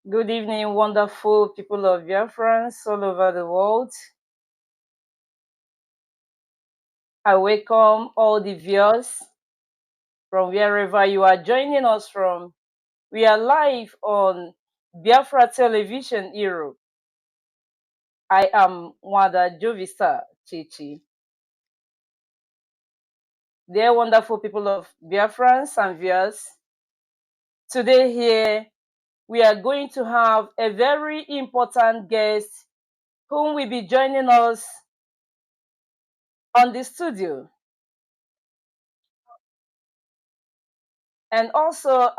Good evening, wonderful people of Biafrans all over the world. I welcome all the viewers from wherever you are joining us from. We are live on Biafra Television Europe. I am Nwada Jovista Chichi. Dear wonderful people of Biafrans and viewers, today here we are going to have a very important guest whom will be joining us on the studio. And also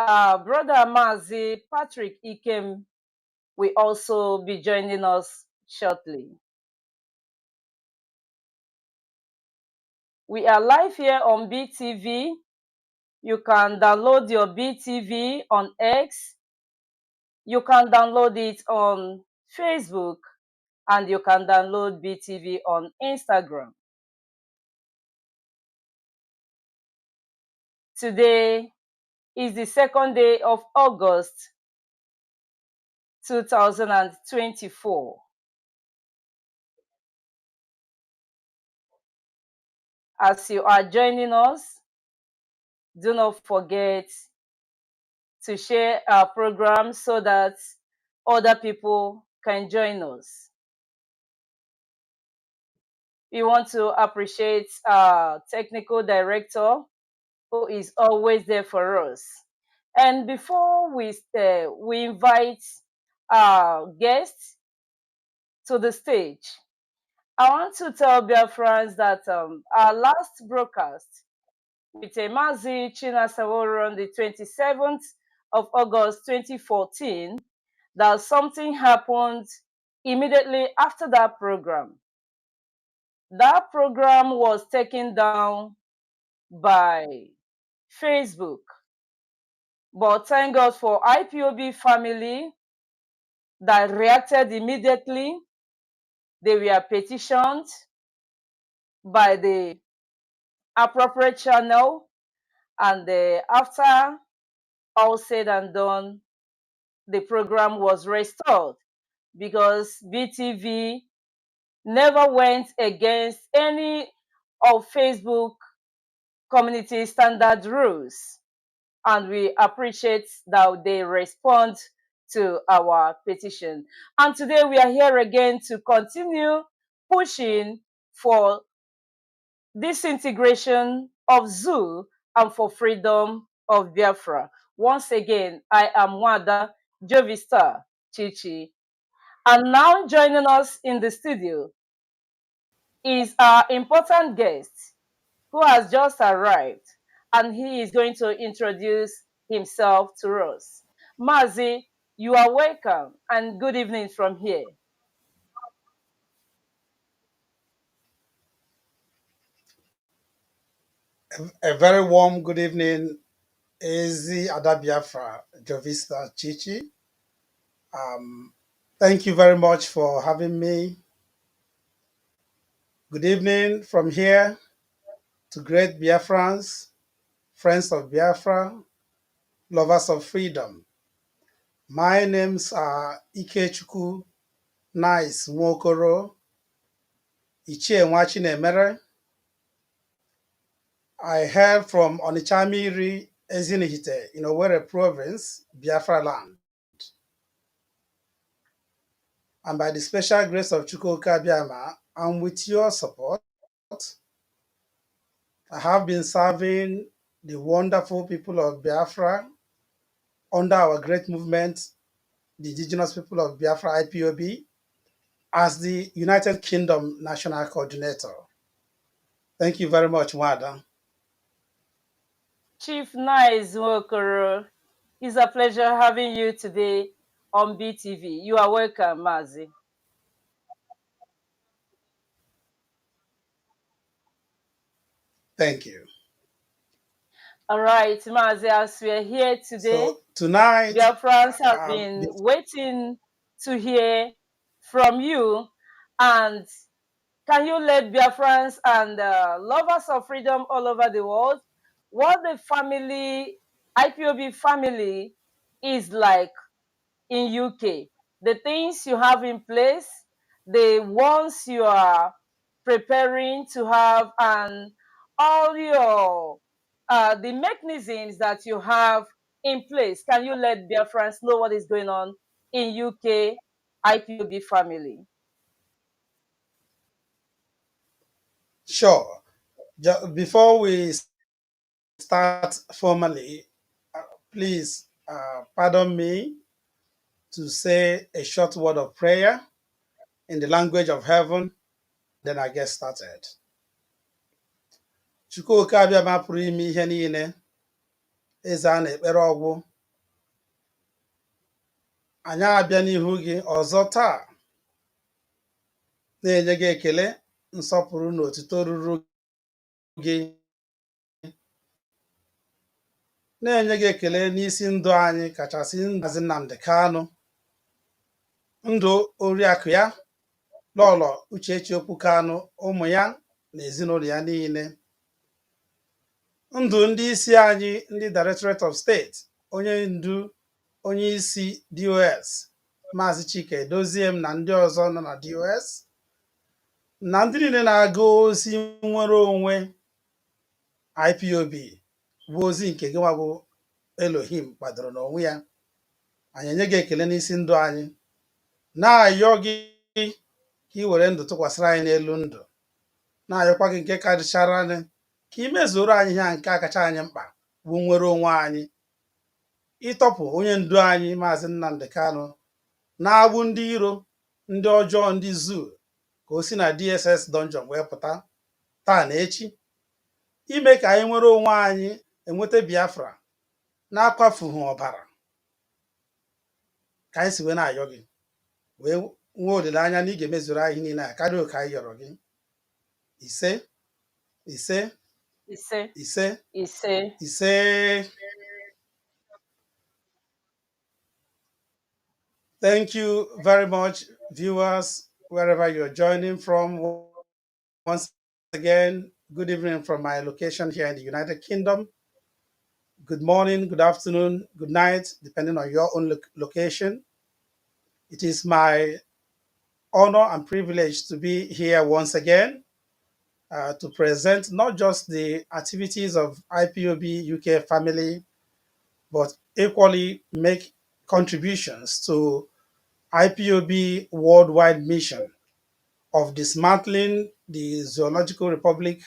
brother Mazi Patrick Ikem will also be joining us shortly. We are live here on BTV. You can download your BTV on X. You can download it on Facebook. And you can download BTV on Instagram. Today is the second day of August 2024. As you are joining us, do not forget to share our program so that other people can join us. We want to appreciate our technical director who is always there for us. And before we invite our guests to the stage, I want to tell Biafrans that our last broadcast with Mazi Chinasaworo on the 27th of August 2014, that something happened immediately after that program. That program was taken down by Facebook. But thank God for IPOB family that reacted immediately. They were petitioned by the appropriate channel, and after all said and done, the program was restored because BTV never went against any of Facebook community standard rules. And we appreciate that they respond to our petition. And today we are here again to continue pushing for disintegration of zoo and for freedom of Biafra. Once again, I am Nwada, Jovista, Chichi. And now joining us in the studio is our important guest who has just arrived, and he is going to introduce himself to us. Mazi, you are welcome, and good evening from here. A very warm good evening, Ezi Ada Biafra, Jovista Chichi. Thank you very much for having me. Good evening from here to great Biafrans, friends of Biafra, lovers of freedom. My names are IkeChukwu, Nice Nwokoro, Ichie Nwachinemere. I hail from Onitshamiri, Ezinihite, in Owerri province, Biafra land. And by the special grace of Chukwuka Biama, and with your support, I have been serving the wonderful people of Biafra under our great movement, the indigenous people of Biafra IPOB, as the United Kingdom National Coordinator. Thank you very much, Nwada. Chief Nice Nwokoro, it's a pleasure having you today on BTV. You are welcome, Mazi. Thank you. All right, Mazi, as we are here today, So tonight, Biafrans have been the waiting to hear from you. And can you let Biafrans and lovers of freedom all over the world what the family, IPOB family, is like in UK, the things you have in place, the ones you are preparing to have, and all your the mechanisms that you have in place. Can you let Biafrans know what is going on in UK IPOB family? Sure. Before we start formally, please pardon me to say a short word of prayer in the language of heaven, then I get started. Chukwu abịa ma pụrụ ime ihe niile, eze a na-ekpere ọgwụ, anyị abịa n'ihu gị ọzọ taa na-enye gị ekele, nsọpụrụ na otuto ruru gị, na-enye gị ekele n'isi ndụ anyị kachasị Mazi Nnamdi Kanu, ndụ oriakụ ya lọlọ Uchechi Okwu Kanu, ụmụ ya na ezinụlọ ya niile, ndụ ndị isi anyị ndị Directorate of State, onye ndu onye isi DOS Maazị Chike Dozie m na ndị ọzọ nọ na DOS, na ndị niile na-aga ozi nwere onwe IPOB bụ ozi nke gị nwa bụ Elohim kwadoro n'onwe ya. Anyị enye gị ekele n'isi ndụ anyị, na-ayọ gị ka ị were ndụ tụkwasịrị anyị n'elu ndụ, na-ayọkwa gị nke karịchara anyị ka ị mezuoro anyị ihe nke a kacha anyị mkpa bụ nwere onwe anyị, ịtọpụ onye ndu anyị Maazị Nnamdi Kanu na-agbụ ndị iro, ndị ọjọọ, ndị zuu, ka o si na DSS dungeon wee pụta taa na echi, ime ka anyị nwere onwe anyị, enweta Biafra na-akwafughị ọbara, ka anyị si wee na-ayọ gị wee nwee olileanya na ị ga-emezuru anyị niile a karịa oke anyị yọrọ gị. Ise ise Ise ise ise. ise. Thank you very much, viewers, wherever you're joining from. Once again, good evening from my location here in the United Kingdom. Good morning, good afternoon, good night, depending on your own location. It is my honor and privilege to be here once again to present not just the activities of IPOB UK family, but equally make contributions to IPOB worldwide mission of dismantling the Zoological Republic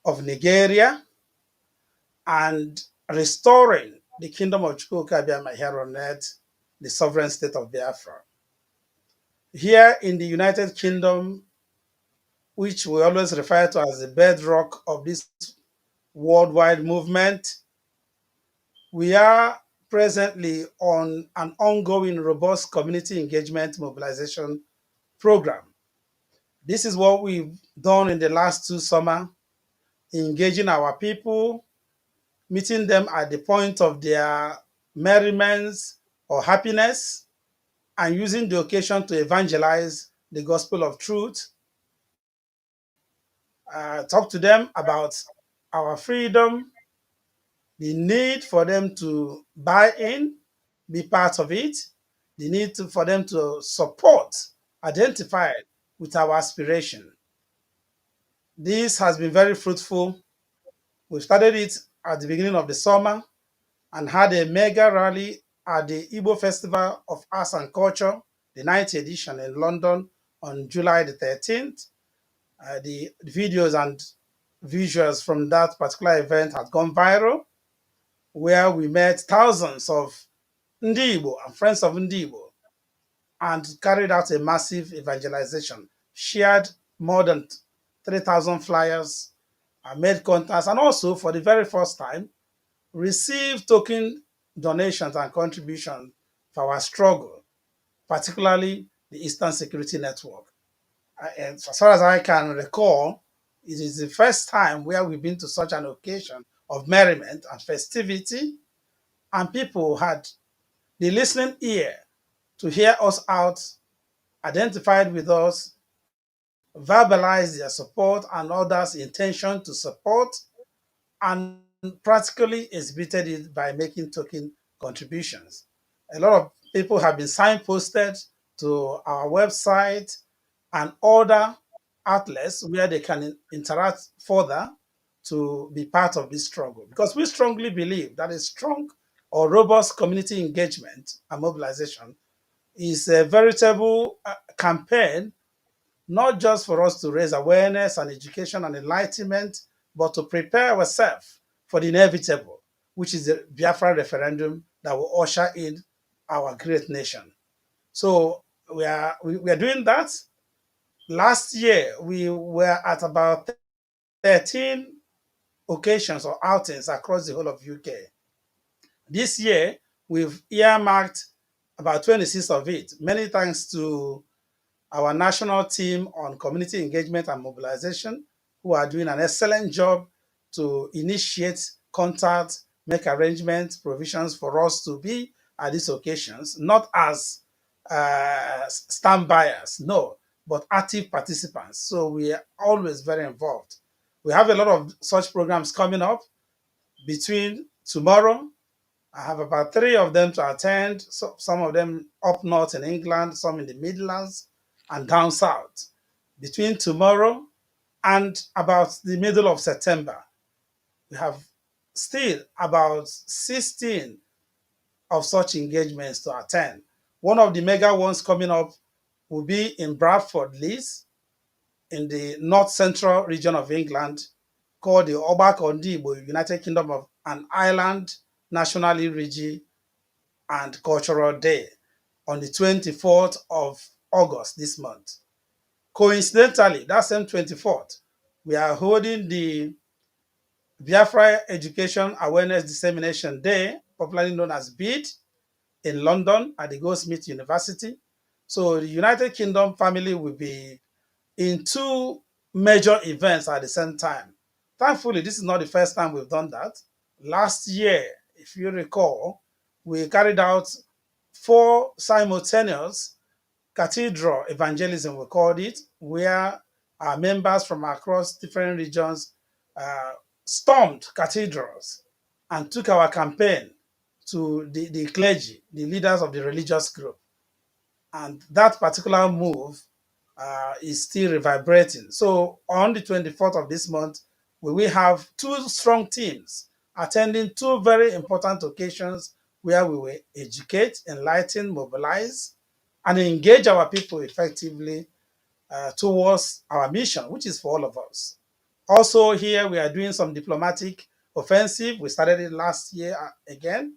of Nigeria and restoring the kingdom of Chukwu here on earth, the sovereign state of Biafra. Here in the United Kingdom, which we always refer to as the bedrock of this worldwide movement, we are presently on an ongoing robust community engagement mobilization program. This is what we've done in the last 2 summers, engaging our people, meeting them at the point of their merriment or happiness, and using the occasion to evangelize the gospel of truth, talk to them about our freedom, the need for them to buy in, be part of it, the need for them to support, identify with our aspiration. This has been very fruitful. We started it at the beginning of the summer and had a mega rally at the Igbo Festival of Arts and Culture, the 9th edition in London on July the 13th. The videos and visuals from that particular event had gone viral, where we met thousands of Ndi Igbo and friends of Ndi Igbo and carried out a massive evangelization, shared more than 3,000 flyers, made contacts, and also for the very first time received token donations and contributions for our struggle, particularly the Eastern Security Network. As far as I can recall, it is the first time where we've been to such an occasion of merriment and festivity, and people had the listening ear to hear us out, identified with us, verbalized their support and others' intention to support, and practically exhibited it by making token contributions. A lot of people have been signposted to our website and other outlets where they can interact further to be part of this struggle. Because we strongly believe that a strong or robust community engagement and mobilization is a veritable campaign, not just for us to raise awareness and education and enlightenment, but to prepare ourselves for the inevitable, which is the Biafra referendum that will usher in our great nation. So we are doing that. Last year, we were at about 13 occasions or outings across the whole of UK. This year, we've earmarked about 26 of it, many thanks to our national team on community engagement and mobilization, who are doing an excellent job to initiate contact, make arrangements, provisions for us to be at these occasions, not as stand-byers, no, but active participants. So we are always very involved. We have a lot of such programs coming up between tomorrow. I have about 3 of them to attend, so some of them up north in England, some in the Midlands, and down south. Between tomorrow and about the middle of September, we have still about 16 of such engagements to attend. One of the mega ones coming up will be in Bradford, Leeds, in the north central region of England, called the Obakondibo United Kingdom of an Ireland Nationally Rigi and Cultural Day on the 24th of August this month. Coincidentally, that same 24th, we are holding the Biafra Education Awareness Dissemination Day, popularly known as BEAD, in London at the Goldsmith University. So the United Kingdom family will be in 2 major events at the same time. Thankfully, this is not the first time we've done that. Last year, if you recall, we carried out 4 simultaneous cathedral evangelism, we called it, where our members from across different regions uh, stormed cathedrals and took our campaign to the clergy, the leaders of the religious group. And that particular move is still reverberating. So on the 24th of this month, we will have 2 strong teams attending 2 very important occasions where we will educate, enlighten, mobilize, and engage our people effectively towards our mission, which is for all of us. Also, here we are doing some diplomatic offensive. We started it last year again,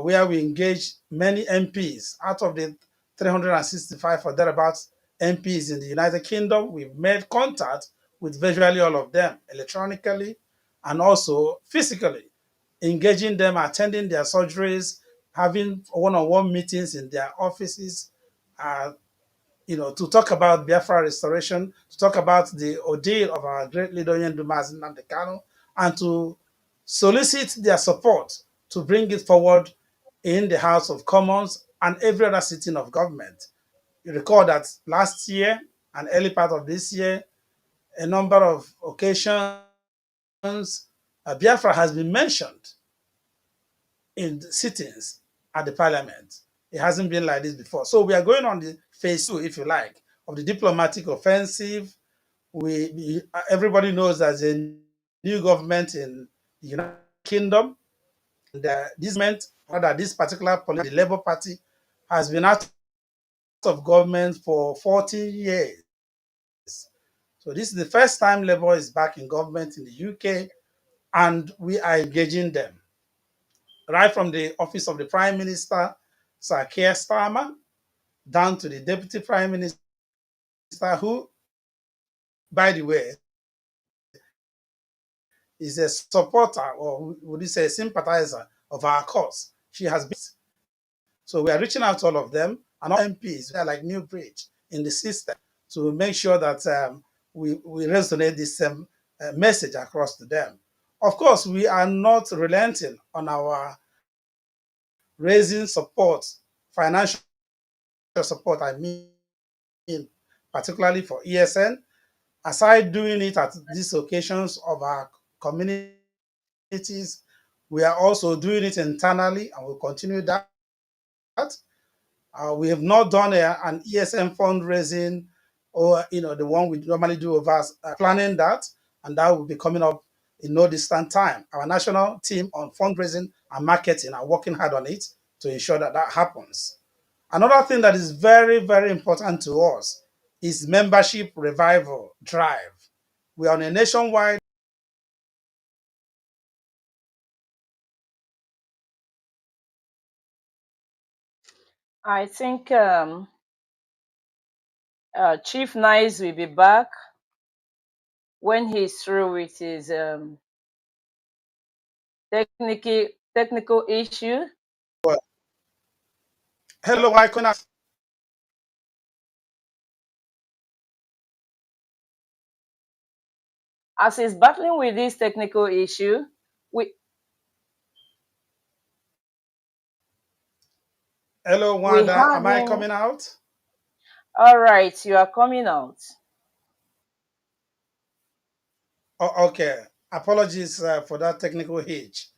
where we engaged many MPs. Out of the 365 or thereabouts MPs in the United Kingdom, we've made contact with virtually all of them electronically and also physically, engaging them, attending their surgeries, having one-on-one meetings in their offices, uh, to talk about Biafra restoration, to talk about the ordeal of our great leader, Mazi Nnamdi Kanu, and to solicit their support to bring it forward in the House of Commons and every other sitting of government. You recall that last year and early part of this year, a number of occasions, Biafra has been mentioned in the sittings at the parliament. It hasn't been like this before. So we are going on the phase 2, if you like, of the diplomatic offensive. Everybody knows there's a new government in the United Kingdom. And this meant that this particular the Labour Party, has been out of government for 40 years. So this is the first time Labour is back in government in the UK, and we are engaging them. Right from the office of the Prime Minister, Sir Keir Starmer, down to the Deputy Prime Minister, who, by the way, is a supporter, or would you say a sympathizer of our cause. She has been. So we are reaching out to all of them and all MPs. They are like new bridge in the system to make sure that we resonate this message across to them. Of course, we are not relenting on our raising support, financial support, particularly for ESN. Aside doing it at these occasions of our communities, we are also doing it internally and we'll continue that. We have not done an ESM fundraising or the one we normally do of us planning that, and that will be coming up in no distant time. Our national team on fundraising and marketing are working hard on it to ensure that that happens. Another thing that is very, very important to us is membership revival drive. We are on a nationwide. I think Chief Nice will be back when he's through with his technical issue. Hello, Icon. As he's battling with this technical issue, we Hello, we Nwada. have Am I him. coming out? All right, you are coming out. Oh, okay. Apologies for that technical hitch.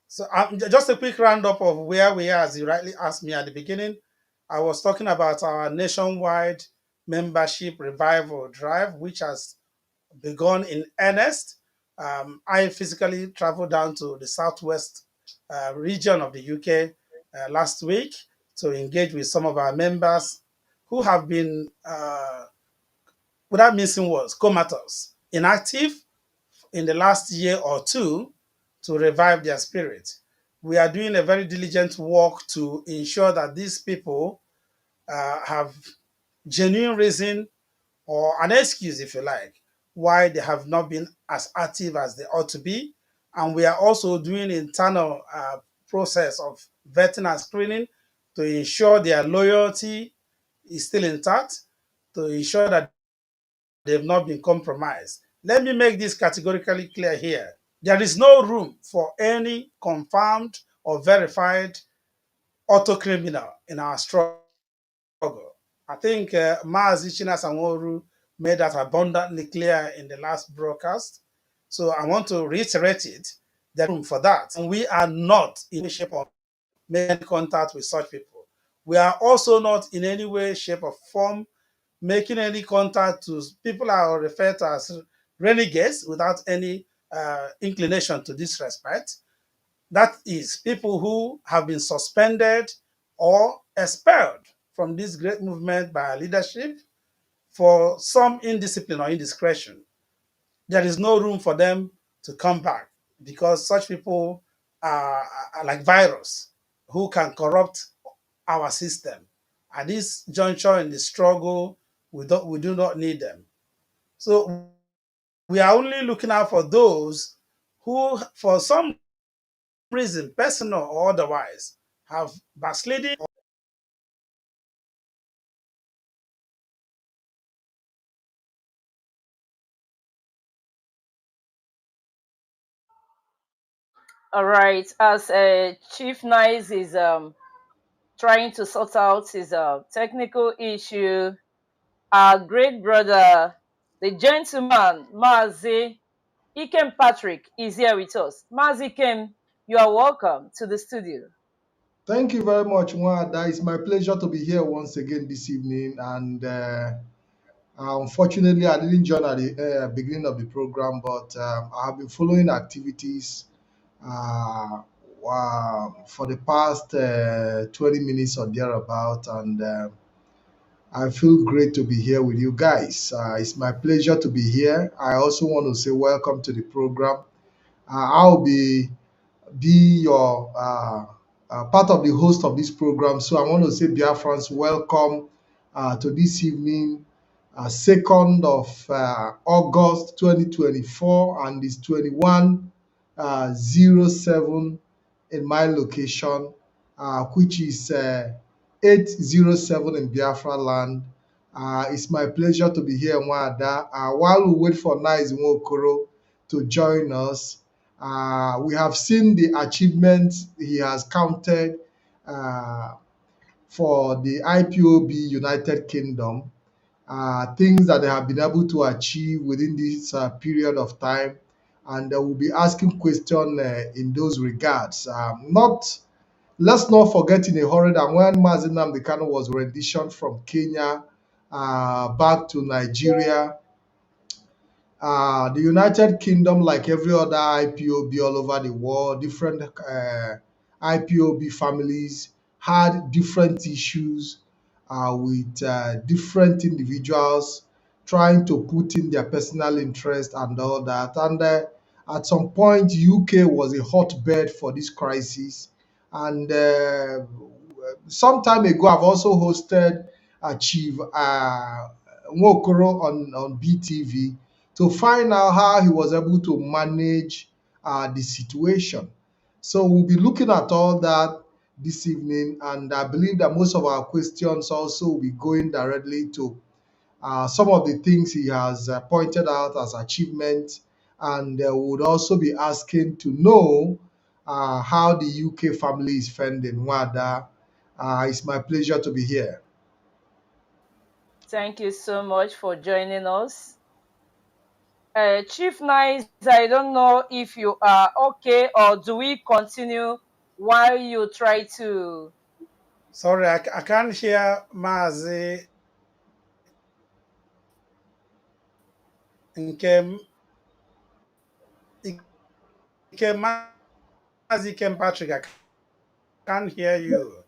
So, just a quick roundup of where we are, as you rightly asked me at the beginning. I was talking about our nationwide membership revival drive, which has begun in earnest. I physically traveled down to the southwest region of the UK last week to engage with some of our members who have been, without missing words, comatose, inactive in the last year or two to revive their spirit. We are doing a very diligent work to ensure that these people have genuine reason or an excuse, if you like, why they have not been as active as they ought to be. And we are also doing internal process of vetting and screening to ensure their loyalty is still intact, to ensure that they've not been compromised. Let me make this categorically clear here. There is no room for any confirmed or verified auto criminal in our struggle. I think Mazi Chinasanworu made that abundantly clear in the last broadcast. So I want to reiterate it. There's room for that. And we are not in any shape or making contact with such people. We are also not in any way, shape, or form making any contact to people are referred to as renegades without any inclination to disrespect. That is people who have been suspended or expelled from this great movement by our leadership for some indiscipline or indiscretion. There is no room for them to come back because such people are like virus who can corrupt our system. At this juncture in the struggle, we do not need them. So we are only looking out for those who, for some reason, personal or otherwise, have backsliding. All right, as Chief Nice is trying to sort out his technical issue, our great brother, the gentleman Mazi Ikem Patrick, is here with us. Mazi Ikem, you are welcome to the studio. Thank you very much, Nwada. It's my pleasure to be here once again this evening. And unfortunately, I didn't join at the beginning of the program, but I have been following activities uh, for the past 20 minutes or thereabout. And I feel great to be here with you guys. It's my pleasure to be here. I also want to say welcome to the program. I'll be your part of the host of this program. So I want to say, Biafrans, welcome to this evening, 2nd of August 2024, and it's 21:07 in my location, which is 8:07 in Biafra land. It's my pleasure to be here, Nwada. While we wait for Nice Nwokoro to join us, we have seen the achievements he has counted uh, for the IPOB United Kingdom, things that they have been able to achieve within this period of time. And we'll be asking questions in those regards. Not Let's not forget in a hurry that when Mazi Nnamdi Kanu was renditioned from Kenya back to Nigeria, the United Kingdom, like every other IPOB all over the world, different IPOB families had different issues with different individuals trying to put in their personal interest and all that. And at some point, UK was a hotbed for this crisis. And some time ago, I've also hosted Chief Nwokoro on BTV to find out how he was able to manage the situation. So we'll be looking at all that this evening, and I believe that most of our questions also will be going directly to some of the things he has pointed out as achievements, and would also be asking to know how the UK family is fending. Nwada, it's my pleasure to be here. Thank you so much for joining us. Chief Nice, I don't know if you are okay or do we continue while you try to. Sorry, I can't hear Mazi Nkem Ikem Mazi Ikem Patrick. I can't hear you.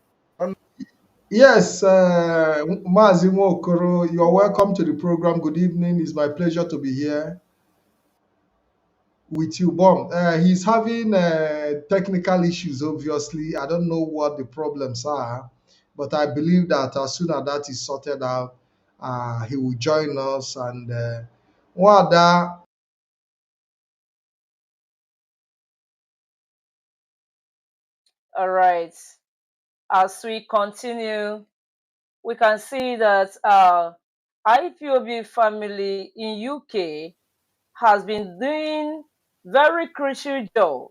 Yes, Mazi Nwokoro, you're welcome to the program. Good evening. It's my pleasure to be here with you, Bomb. He's having technical issues, obviously. I don't know what the problems are, but I believe that as soon as that is sorted out, he will join us. And Nwada, All right. As we continue, we can see that IPOB family in UK has been doing very crucial job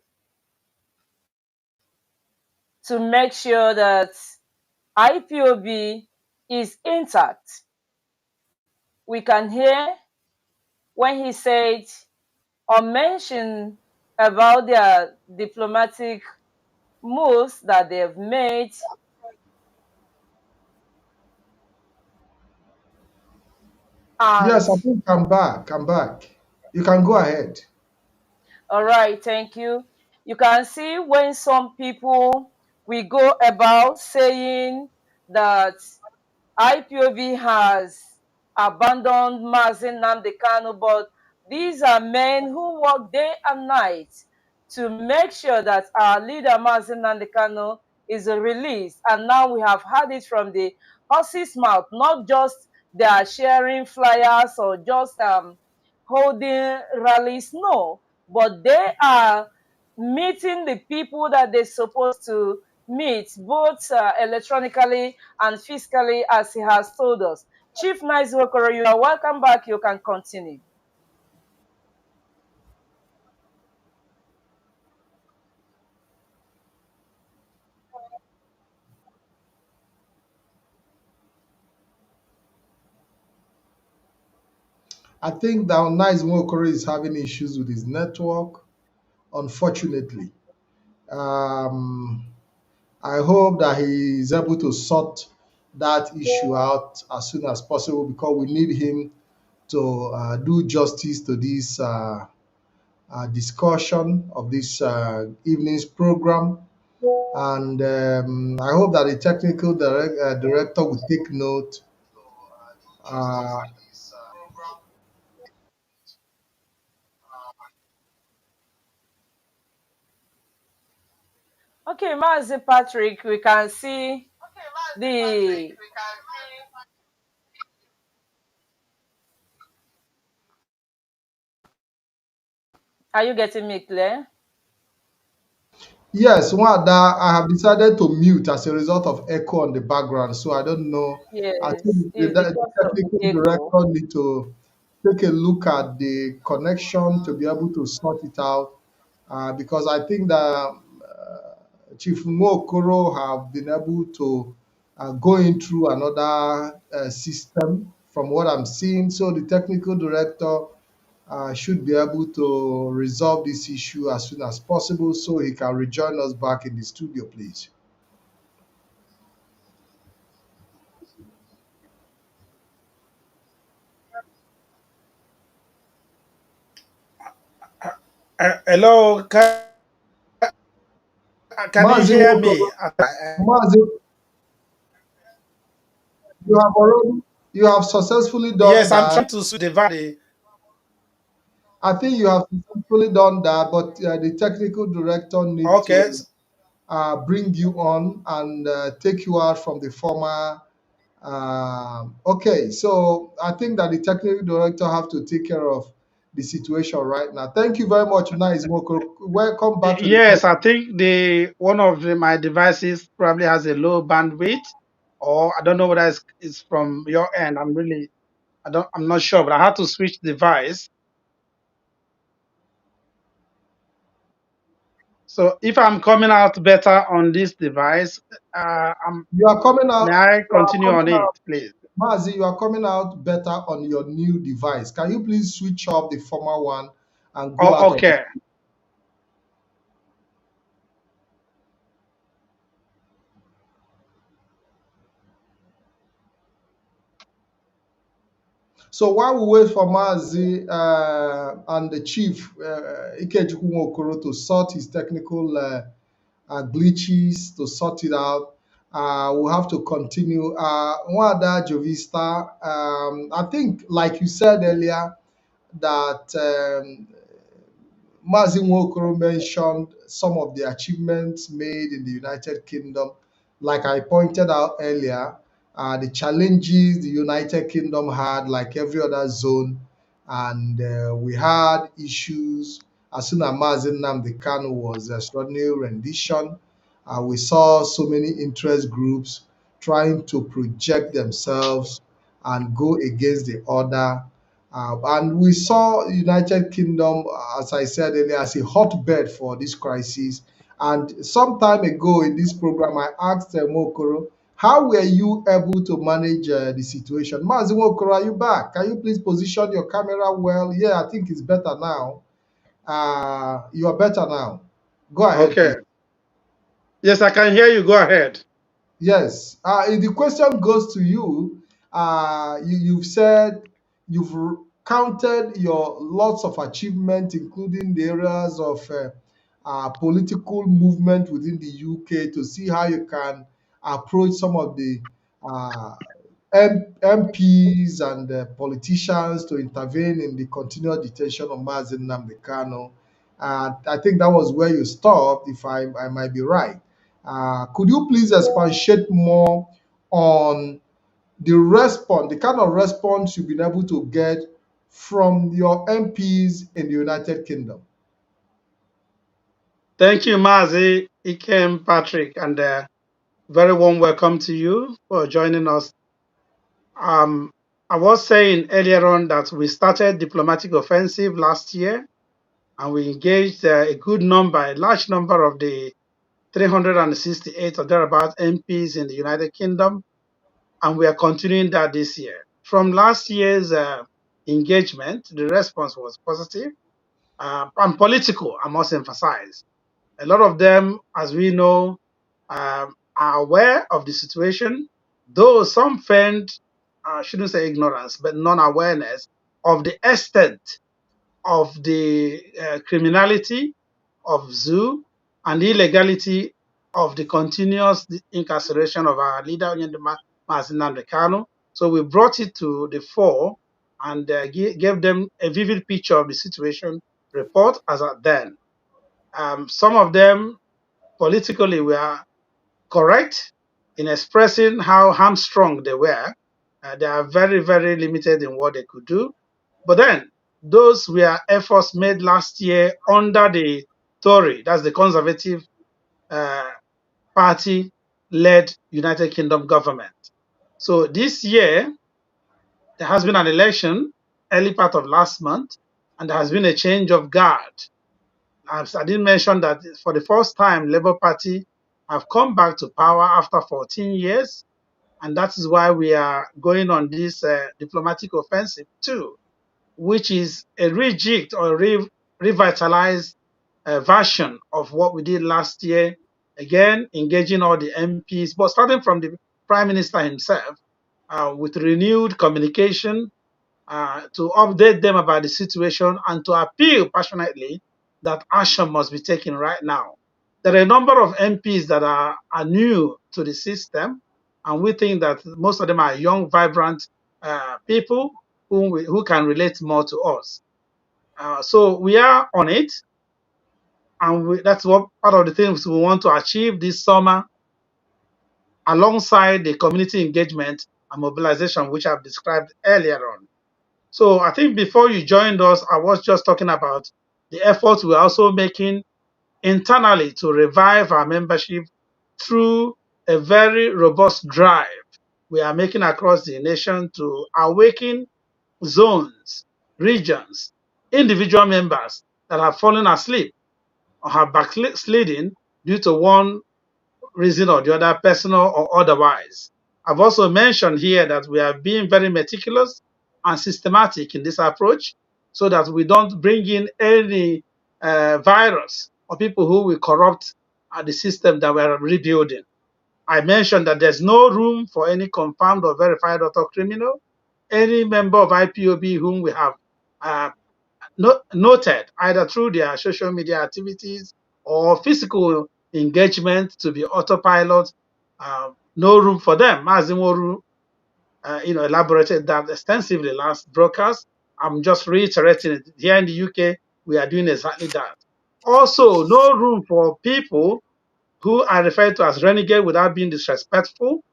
to make sure that IPOB is intact. We can hear when he said or mentioned about their diplomatic moves that they have made. yes, And I think I'm back. I'm back. You can go ahead. all right, thank you. You can see when some people we go about saying that IPOB has abandoned Mazi Nnamdi Kanu, but these are men who work day and night to make sure that our leader Mazi Nnamdi Kanu is released. And now we have had it from the horse's mouth, not just they are sharing flyers or just holding rallies, no, but they are meeting the people that they're supposed to meet, both electronically and physically, as he has told us. Chief Nice Nwokoro, you are welcome back. You can continue. I think that Nice Nwokoro is having issues with his network, unfortunately. Um, I hope that he is able to sort that issue out as soon as possible because we need him to do justice to this discussion of this evening's program. And I hope that the technical director will take note. Uh, Okay, Mazi Patrick, we can see the. Are you getting me clear? yes, Nwada, I have decided to mute as a result of echo on the background. So I don't know. I Yes, think it's the because of technical echo. director need to take a look at the connection to be able to sort it out. Because I think that Chief Nwokoro have been able to go in through another system from what I'm seeing. So the technical director should be able to resolve this issue as soon as possible so he can rejoin us back in the studio, please. Hello, can you Mazi hear Nwokoro, me? Mazi, you have already, you have successfully done Yes, I'm that. trying to switch the value. I think you have successfully done that, but the technical director need Okay, to bring you on and take you out from the former. Okay, so I think that the technical director have to take care of the situation right now. Thank you very much, Nice Moko. Welcome back to the yes, program. I think the one of my devices probably has a low bandwidth, or I don't know whether it's from your end. I'm not sure, but I had to switch device. So if I'm coming out better on this device, You are coming may out. I You are continue on coming it, out, please? Mazi. You are coming out better on your new device. Can you please switch off the former one and go Oh, out of it? okay. So while we wait for Mazi and the chief IkeChukwu Nwokoro to sort his technical glitches to sort it out. We'll have to continue. Nwada Jovista, I think, like you said earlier, that Mazi Nwokoro mentioned some of the achievements made in the United Kingdom. Like I pointed out earlier, the challenges the United Kingdom had, like every other zone, and we had issues. As soon as Mazi Nnamdi Kanu was extraordinary rendition, we saw so many interest groups trying to project themselves and go against the order, and we saw United Kingdom, as I said earlier, as a hotbed for this crisis. And some time ago in this program, I asked Mokoro, how were you able to manage the situation? Mazi Mokoro, are you back? Can you please position your camera well? Yeah, I think it's better now. You are better now. Go ahead, Okay. please. Yes, I can hear you. Go ahead. Yes. The question goes to you. You've said you've counted your lots of achievement, including the areas of political movement within the UK, to see how you can approach some of the uh, MPs and politicians to intervene in the continued detention of Mazi Nnamdi Kanu. I think that was where you stopped, if I might be right. Could you please expatiate more on the response, the kind of response you've been able to get from your MPs in the United Kingdom? Thank you, Mazi, Ikem, Patrick, and very warm welcome to you for joining us. I was saying earlier on that we started diplomatic offensive last year, and we engaged a large number of the 368 or thereabout MPs in the United Kingdom, and we are continuing that this year. From last year's engagement, the response was positive and political, I must emphasize. A lot of them, as we know, are aware of the situation, though some feigned, I shouldn't say ignorance, but non awareness of the extent of the criminality of zoo and the illegality of the continuous incarceration of our leader, Mazi Nnamdi Kanu. So we brought it to the fore and gave them a vivid picture of the situation report as at then. Some of them politically were correct in expressing how hamstrung they were. They are very, very limited in what they could do. But then, those were efforts made last year under the Tory, that's the Conservative uh, Party led United Kingdom government. So this year, there has been an election early part of last month, and there has been a change of guard. I didn't mention that for the first time, Labour Party have come back to power after 14 years, and that is why we are going on this diplomatic offensive too, which is a rejigged or revitalized version of what we did last year. Again, engaging all the MPs, but starting from the Prime Minister himself, with renewed communication to update them about the situation and to appeal passionately that action must be taken right now. There are a number of MPs that are new to the system, and we think that most of them are young, vibrant people who can relate more to us. So we are on it, and that's what part of the things we want to achieve this summer, alongside the community engagement and mobilization, which I've described earlier on. So I think before you joined us, I was just talking about the efforts we're also making internally to revive our membership through a very robust drive we are making across the nation to awaken zones, regions, individual members that have fallen asleep or have backsliding due to one reason or the other, personal or otherwise. I've also mentioned here that we are being very meticulous and systematic in this approach so that we don't bring in any virus or people who will corrupt the system that we're rebuilding. I mentioned that there's no room for any confirmed or verified author criminal. Any member of IPOB whom we have uh, noted either through their social media activities or physical engagement to be autopilot. No room for them. Mazimoru, elaborated that extensively last broadcast. I'm just reiterating it. Here in the UK, we are doing exactly that. Also, no room for people who are referred to as renegade without being disrespectful.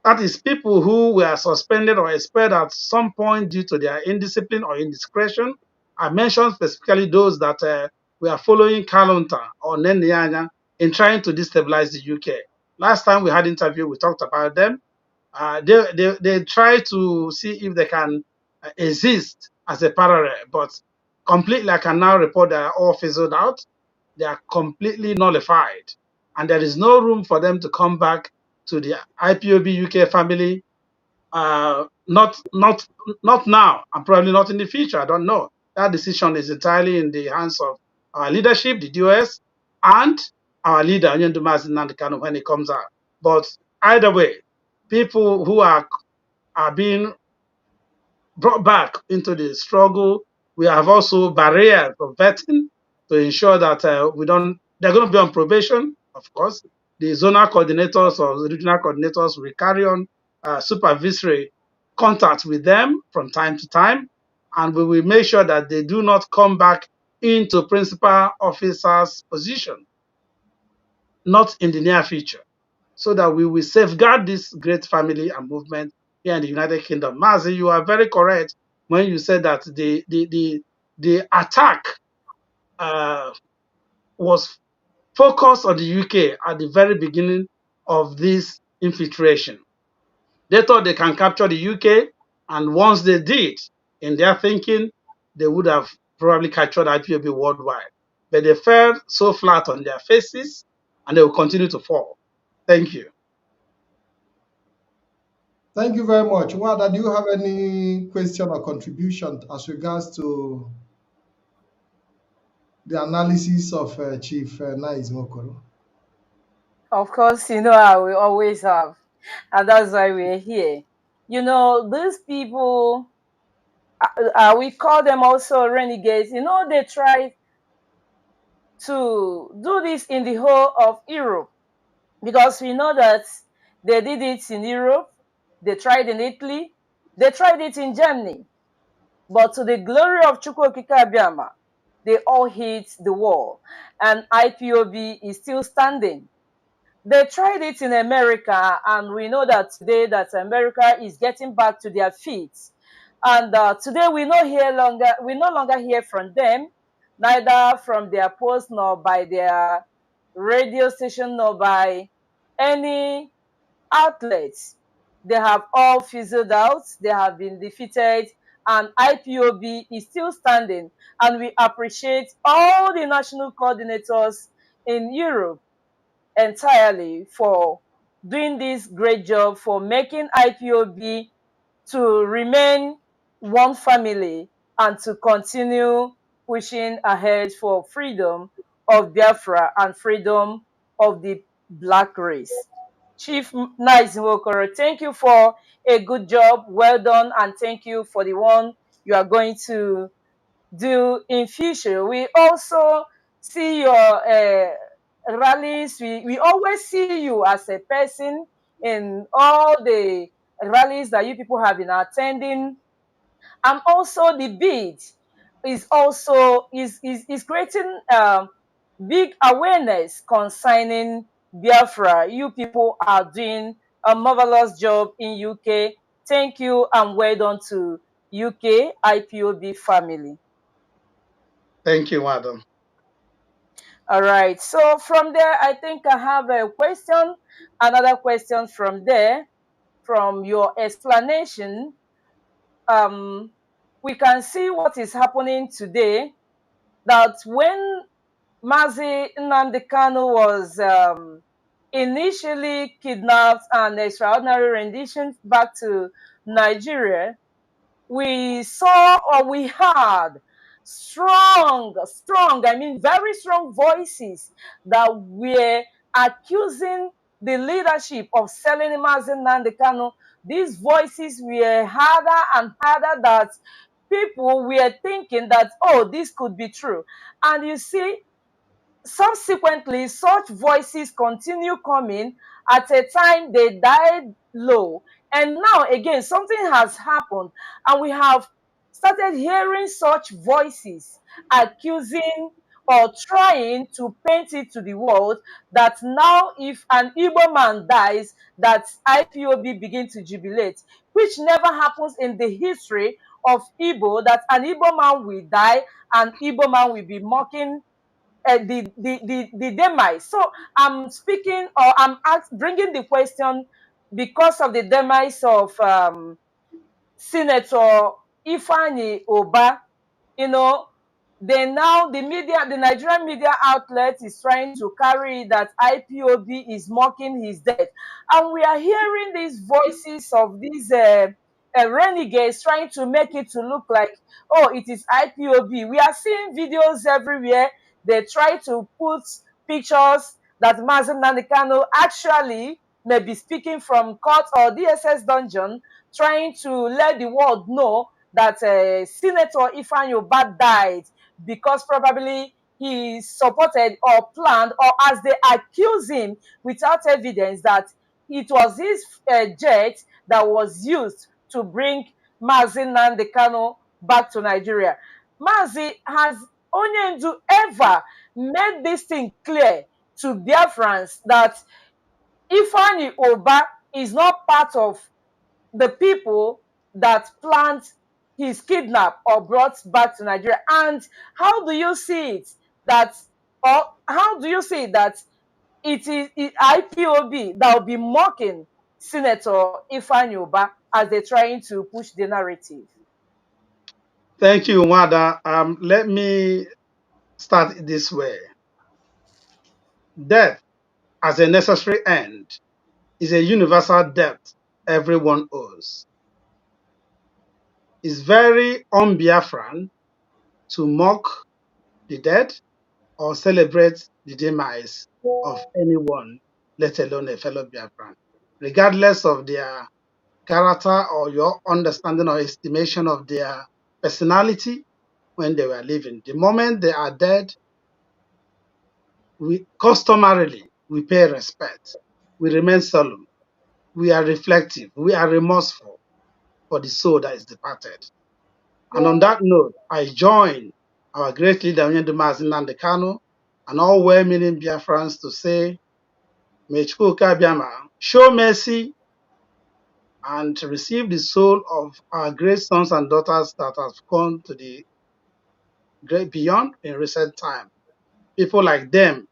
That is, people who were suspended or expelled at some point due to their indiscipline or indiscretion. I mentioned specifically those that were following Kalonta or Nenyanya in trying to destabilize the UK. Last time we had interview, we talked about them. They try to see if they can exist as a parallel, but completely, I can now report they are all fizzled out. They are completely nullified, and there is no room for them to come back to the IPOB UK family. Not now, and probably not in the future. I don't know. That decision is entirely in the hands of our leadership, the DOS, and our leader, Mazi Nnamdi Kanu, when it comes out. But either way, people who are being brought back into the struggle. We have also barriers of vetting to ensure that we don't. They're going to be on probation, of course. The zonal coordinators or the regional coordinators will carry on supervisory contact with them from time to time, and we will make sure that they do not come back into principal officers' position, not in the near future, so that we will safeguard this great family and movement here in the United Kingdom. Mazi, you are very correct when you said that the attack was focused on the UK at the very beginning of this infiltration. They thought they can capture the UK, and once they did, in their thinking, they would have probably captured IPOB worldwide. But they fell so flat on their faces, and they will continue to fall. Thank you. Thank you very much. Nwada, do you have any question or contribution as regards to the analysis of Chief Nais Nwokoro? Of course, I will always have. And that's why we're here. These people, we call them also renegades. They try to do this in the whole of Europe because we know that they did it in Europe, they tried in Italy, they tried it in Germany. But to the glory of Chukwu Abiyama, they all hit the wall, and IPOB is still standing. They tried it in America, and we know that today that America is getting back to their feet. And today we no longer hear from them, neither from their post nor by their radio station nor by any outlets. They have all fizzled out, they have been defeated, and IPOB is still standing. And we appreciate all the national coordinators in Europe entirely for doing this great job, for making IPOB to remain one family and to continue pushing ahead for freedom of Biafra and freedom of the black race. Chief Nice Nwokoro, thank you for a good job. Well done. And thank you for the one you are going to do in future. We also see your rallies. We always see you as a person in all the rallies that you people have been attending. And also the beat is also is creating big awareness concerning Biafra. You people are doing a marvelous job in UK. Thank you and well done to UK IPOB family. Thank you, madam. All right. So from there, I think I have a question, another question from there, from your explanation. Um, we can see what is happening today. That when Mazi Nnamdi Kanu was initially kidnapped and extraordinary rendition back to Nigeria, we saw or we heard I mean, very strong voices that were accusing the leadership of selling Mazi Nnamdi Kanu. These voices were harder and harder that people were thinking that, oh, this could be true. And you see, subsequently, such voices continue coming. At a time, they died low. And now, again, something has happened, and we have started hearing such voices accusing or trying to paint it to the world that now, if an Igbo man dies, that IPOB begin to jubilate, which never happens in the history of Igbo, that an Igbo man will die and Igbo man will be mocking the demise. So I'm speaking or bringing the question because of the demise of Senator Ifeanyi Oba. You know, then now the media, the Nigerian media outlet is trying to carry that IPOB is mocking his death. And we are hearing these voices of these renegades trying to make it to look like, oh, it is IPOB. We are seeing videos everywhere. They try to put pictures that Mazi Nnamdi Kanu actually may be speaking from court or DSS dungeon, trying to let the world know that Senator Ifeanyi Oba died because probably he supported or planned, or as they accuse him without evidence, that it was his jet that was used to bring Mazi Nnamdi Kanu back to Nigeria. Mazi, has Onyendu ever made this thing clear to Biafrans that Ifeanyi Oba is not part of the people that planned his kidnap or brought back to Nigeria? And how do you see it that, or how do you see that IPOB that will be mocking Senator Ifeanyi Oba as they're trying to push the narrative? Thank you, Nwada. Let me start this way. Death as a necessary end is a universal debt everyone owes. It's very un-Biafran to mock the dead or celebrate the demise of anyone, let alone a fellow Biafran, regardless of their character or your understanding or estimation of their personality when they were living. The moment they are dead, we customarily we pay respect. We remain solemn. We are reflective. We are remorseful for the soul that is departed. And on that note, I join our great leader, Mazi Nnamdi Kanu, and all well-meaning Biafrans to say, may Chukwu Abiyama show mercy and receive the soul of our great sons and daughters that have gone to the great beyond in recent time. People like them,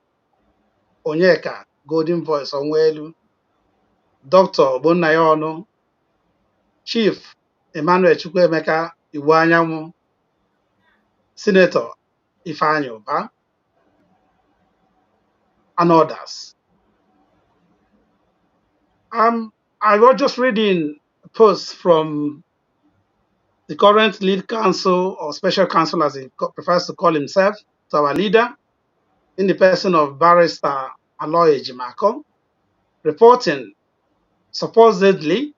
Onyeka, Golden Voice, Onwelu, Dr. Ogbonnaya, Chief Emmanuel Chukwuemeka Iwuanyanwu, Senator Ifeanyi Oba, and others. I was just reading posts from the current lead counsel or special counsel, as he prefers to call himself, to our leader, in the person of Barrister Aloy Ejimako, reporting supposedly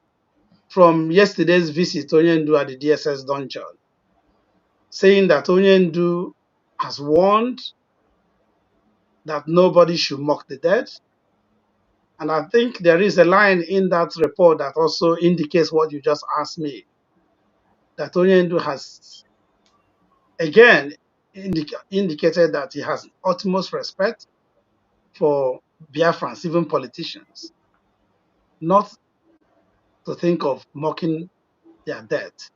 from yesterday's visit to Onyendu at the DSS dungeon, saying that Onyendu has warned that nobody should mock the dead. And I think there is a line in that report that also indicates what you just asked me, that Onyendu has again indicated that he has utmost respect for Biafrans, even politicians, not to think of mocking their death.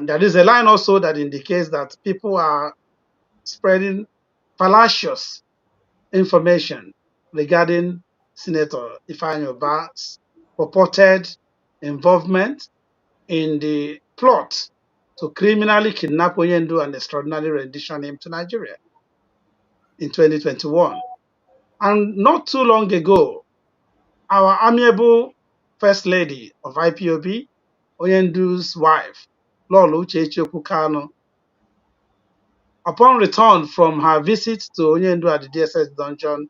There is a line also that indicates that people are spreading fallacious information regarding Senator Ifeanyi Uba's purported involvement in the plot to criminally kidnap Onyendu and extraordinarily rendition him to Nigeria in 2021. And not too long ago, our amiable First Lady of IPOB, Onyendu's wife, Lord IkeChukwu Kanu, upon return from her visit to Onyendu at the DSS dungeon,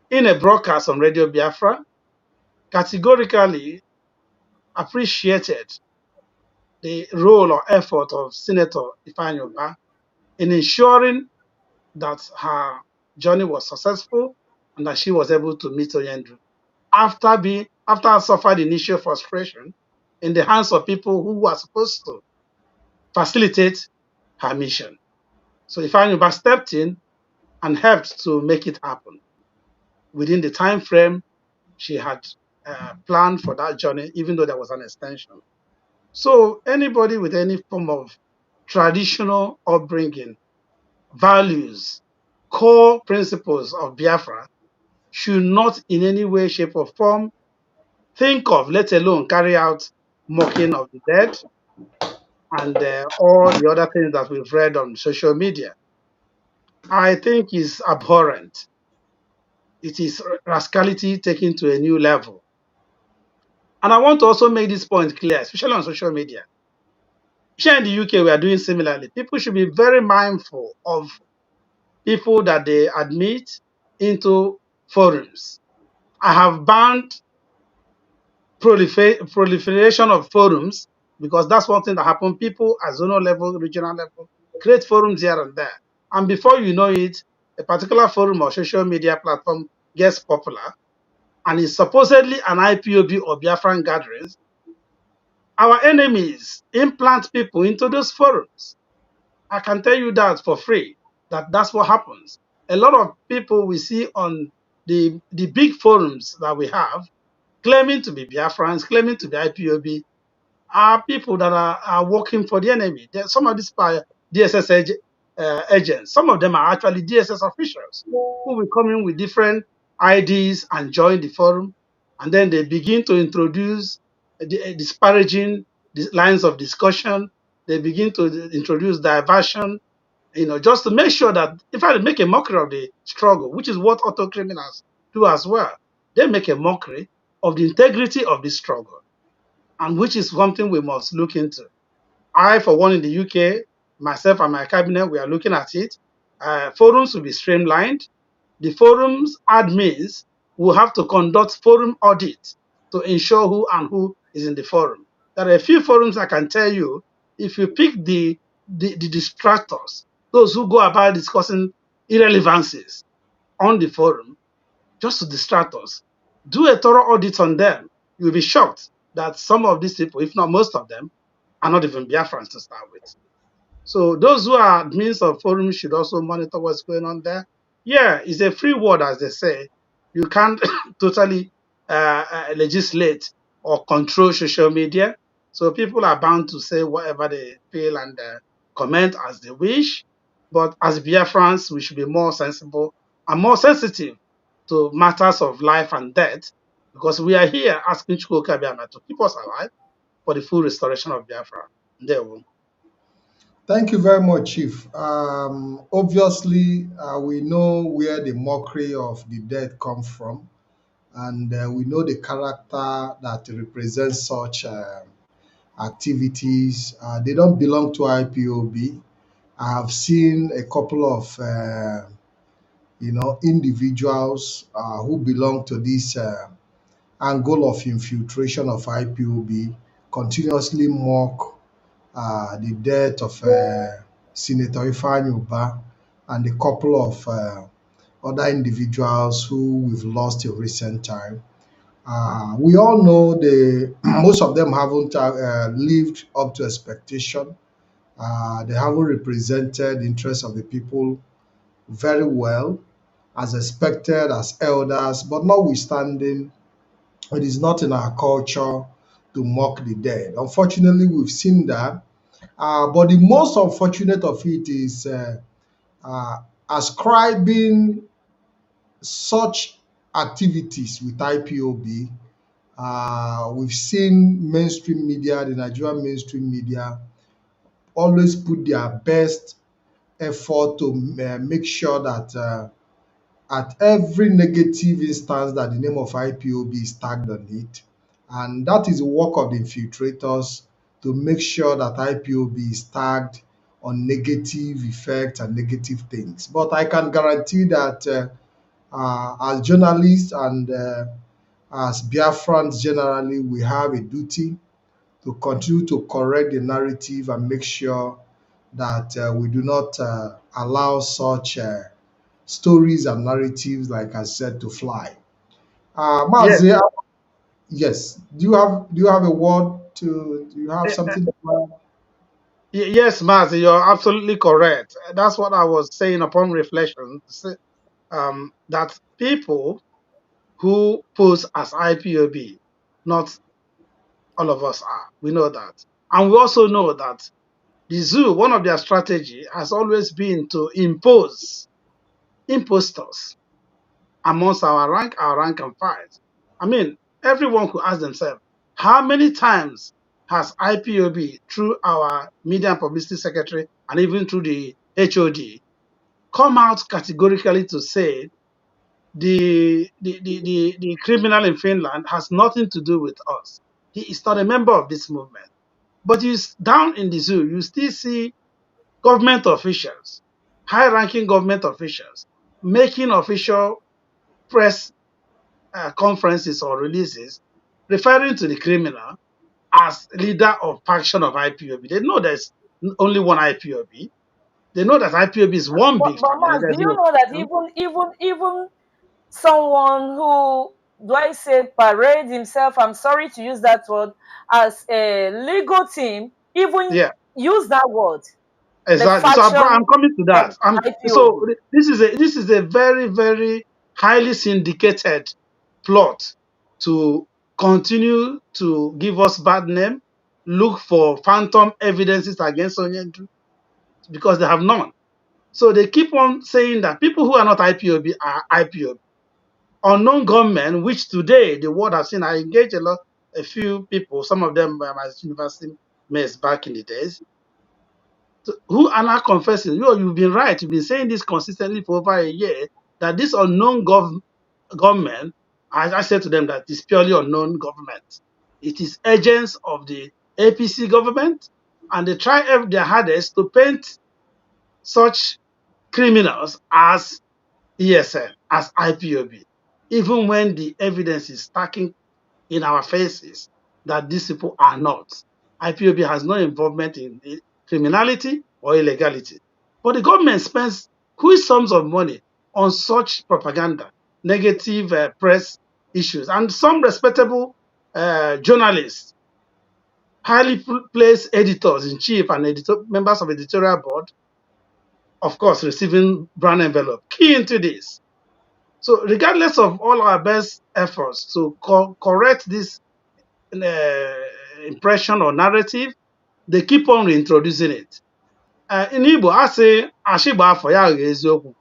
in a broadcast on Radio Biafra, categorically appreciated the role or effort of Senator Ifeanyi Uba in ensuring that her journey was successful and that she was able to meet Onyendu after suffered initial frustration in the hands of people who were supposed to facilitate her mission. So Ifeanyi Uba stepped in and helped to make it happen within the time frame she had planned for that journey, even though there was an extension. So anybody with any form of traditional upbringing, values, core principles of Biafra should not in any way, shape, or form think of, let alone carry out mocking of the dead and all the other things that we've read on social media. I think is abhorrent. It is rascality taken to a new level. And I want to also make this point clear, especially on social media. Here in the UK, we are doing similarly. People should be very mindful of people that they admit into forums. I have banned proliferation of forums because that's one thing that happens. People at zonal level, regional level, create forums here and there. And before you know it, a particular forum or social media platform gets popular and is supposedly an IPOB or Biafran gatherings. Our enemies implant people into those forums. I can tell you that for free, that's what happens. A lot of people we see on the big forums that we have, claiming to be Biafrans, claiming to be IPOB, are people that are working for the enemy. Some of these are DSS agents. Some of them are actually DSS officials who will come in with different IDs and join the forum, and then they begin to introduce disparaging lines of discussion. They begin to introduce diversion, just to make sure that, in fact, they make a mockery of the struggle, which is what auto criminals do as well. They make a mockery of the integrity of the struggle, and which is something we must look into. I, for one, in the UK, myself and my cabinet, we are looking at it. Forums will be streamlined. The forums admins will have to conduct forum audits to ensure who and who is in the forum. There are a few forums I can tell you, if you pick the distractors, those who go about discussing irrelevancies on the forum, just to distract us, do a thorough audit on them. You'll be shocked that some of these people, if not most of them, are not even Biafrans to start with. So those who are admins of forums should also monitor what's going on there. Yeah, it's a free word, as they say. You can't totally legislate or control social media. So people are bound to say whatever they feel and comment as they wish. But as Biafrans, we should be more sensible and more sensitive to matters of life and death, because we are here asking Chukwu to keep us alive for the full restoration of Biafra. There we go. Thank you very much, Chief. Obviously, we know where the mockery of the dead comes from, and we know the character that represents such activities. They don't belong to IPOB. I have seen a couple of individuals who belong to this angle of infiltration of IPOB continuously mock the death of Senator Ifeanyi Uba and a couple of other individuals who we've lost in recent time. We all know most of them haven't lived up to expectation. They haven't represented the interests of the people very well, as expected, as elders, but notwithstanding, it is not in our culture to mock the dead. Unfortunately, we've seen that. But the most unfortunate of it is uh, ascribing such activities with IPOB. We've seen mainstream media, the Nigerian mainstream media, always put their best effort to make sure that at every negative instance that the name of IPOB is tagged on it. And that is the work of the infiltrators to make sure that IPOB is tagged on negative effects and negative things. But I can guarantee that as journalists and as Biafrans generally, we have a duty to continue to correct the narrative and make sure that we do not allow such stories and narratives, like I said, to fly. Yes, Mazi, yes. Do you have a word to? Do you have something to add? yes, Mazi, you're absolutely correct. That's what I was saying upon reflection. That people who pose as IPOB, not all of us are. We know that. And we also know that the zoo, one of their strategy has always been to impose impostors amongst our rank and file. I mean, everyone could ask themselves, how many times has IPOB, through our media and publicity secretary and even through the HOD, come out categorically to say the criminal in Finland has nothing to do with us. He is not a member of this movement. But down in the zoo, you still see government officials, high-ranking government officials, making official press conferences or releases referring to the criminal as leader of faction of IPOB. They know there's only one IPOB. They know that IPOB is one big But family. Mas, do There's you no know that faction. even someone who, do I say, parade himself, I'm sorry to use that word, as a legal team, even Yeah, use that word, the exactly. So I'm faction coming to of that. So IPOB. this is a very, very highly syndicated plot to continue to give us bad name, look for phantom evidences against Onyendu because they have none. So they keep on saying that people who are not IPOB are IPOB. Unknown gunmen, which today the world has seen, I engaged a few people, some of them were my university mates back in the days, who are now confessing, you've been right, you've been saying this consistently for over a year, that this unknown government, I said to them that it's purely unknown government. It is agents of the APC government, and they try their hardest to paint such criminals as ESN, as IPOB, even when the evidence is stacking in our faces that these people are not. IPOB has no involvement in criminality or illegality. But the government spends huge sums of money on such propaganda, negative press issues, and some respectable journalists, highly placed editors in chief and members of editorial board, of course, receiving brown envelope. Key into this. So regardless of all our best efforts to correct this impression or narrative, they keep on reintroducing it. In Igbo, I say, "Ashị gba afọ ya aghọ eziokwu,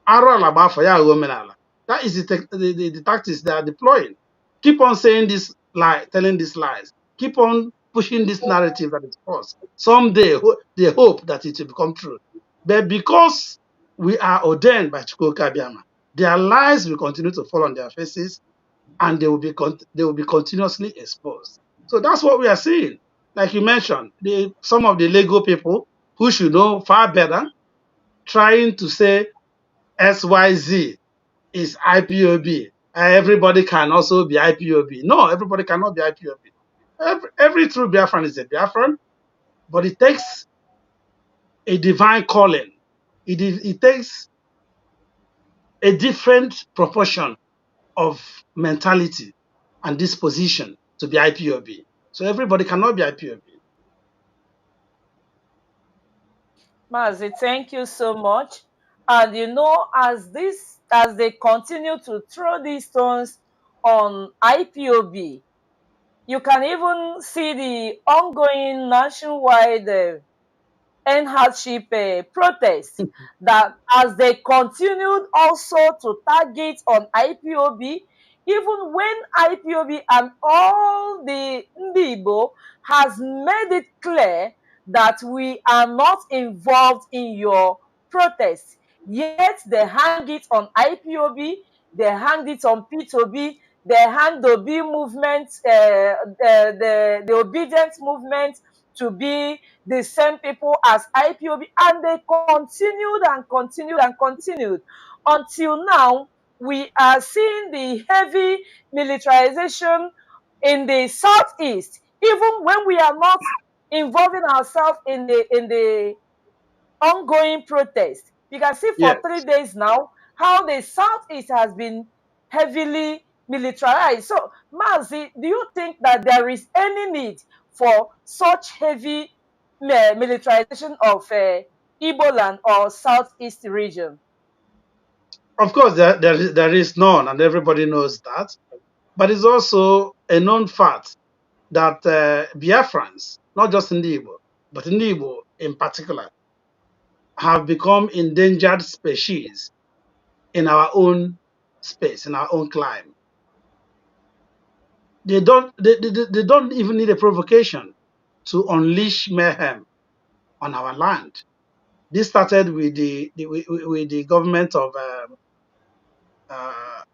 arụ ala gba afọ ya aghọ omenala." That is the tactics they are deploying. Keep on saying this lie, telling these lies. Keep on pushing this narrative that is false. Someday, they hope that it will become true. But because we are ordained by Chukwu Kabiama, their lies will continue to fall on their faces, and they will be continuously exposed. So that's what we are seeing. Like you mentioned, some of the Lego people who should know far better, trying to say XYZ is IPOB. Everybody can also be IPOB. No, everybody cannot be IPOB. Every true Biafran is a Biafran. but it takes a divine calling. It takes a different proportion of mentality and disposition to be IPOB. So everybody cannot be IPOB. Mazi, thank you so much. And as they continue to throw these stones on IPOB, you can even see the ongoing nationwide end hardship protest that as they continued also to target on IPOB, even when IPOB and all the Igbo has made it clear that we are not involved in your protest, yet they hang it on IPOB, they hang it on P2B, they hang the B movement, the obedient movement to be the same people as IPOB, and they continued and continued and continued until now. We are seeing the heavy militarization in the southeast, even when we are not involving ourselves in the ongoing protest. You can see for Yes. 3 days now how the southeast has been heavily militarized. So, Mazi, do you think that there is any need for such heavy militarization of Igbo land or southeast region? Of course, there is none, and everybody knows that. But it's also a known fact that Biafrans, not just in the Igbo, but in the Igbo in particular, have become endangered species in our own space, in our own climate. They don't even need a provocation to unleash mayhem on our land. This started with with the government of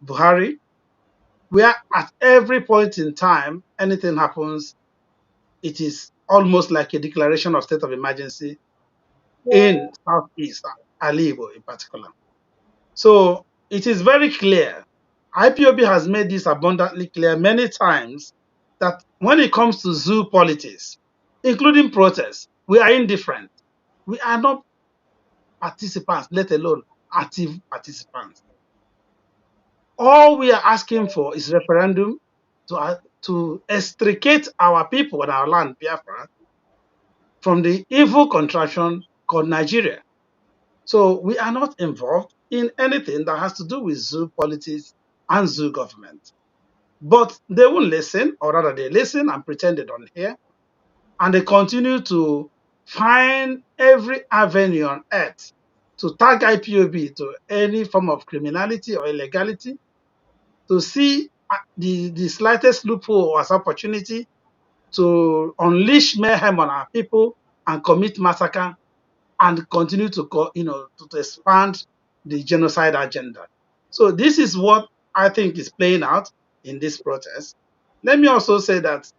Buhari, where at every point in time anything happens, it is almost like a declaration of state of emergency in Southeast Alibo in particular. So it is very clear. IPOB has made this abundantly clear many times that when it comes to zoo politics, including protests, we are indifferent. We are not participants, let alone active participants. All we are asking for is referendum to extricate our people and our land, Biafra, from the evil contraction called Nigeria. So we are not involved in anything that has to do with zoo politics and zoo government. But they won't listen, or rather they listen and pretend they don't hear, and they continue to find every avenue on earth to tag IPOB to any form of criminality or illegality, to see the slightest loophole or as opportunity to unleash mayhem on our people and commit massacre and continue to to expand the genocide agenda. So this is what I think is playing out in this protest. Let me also say that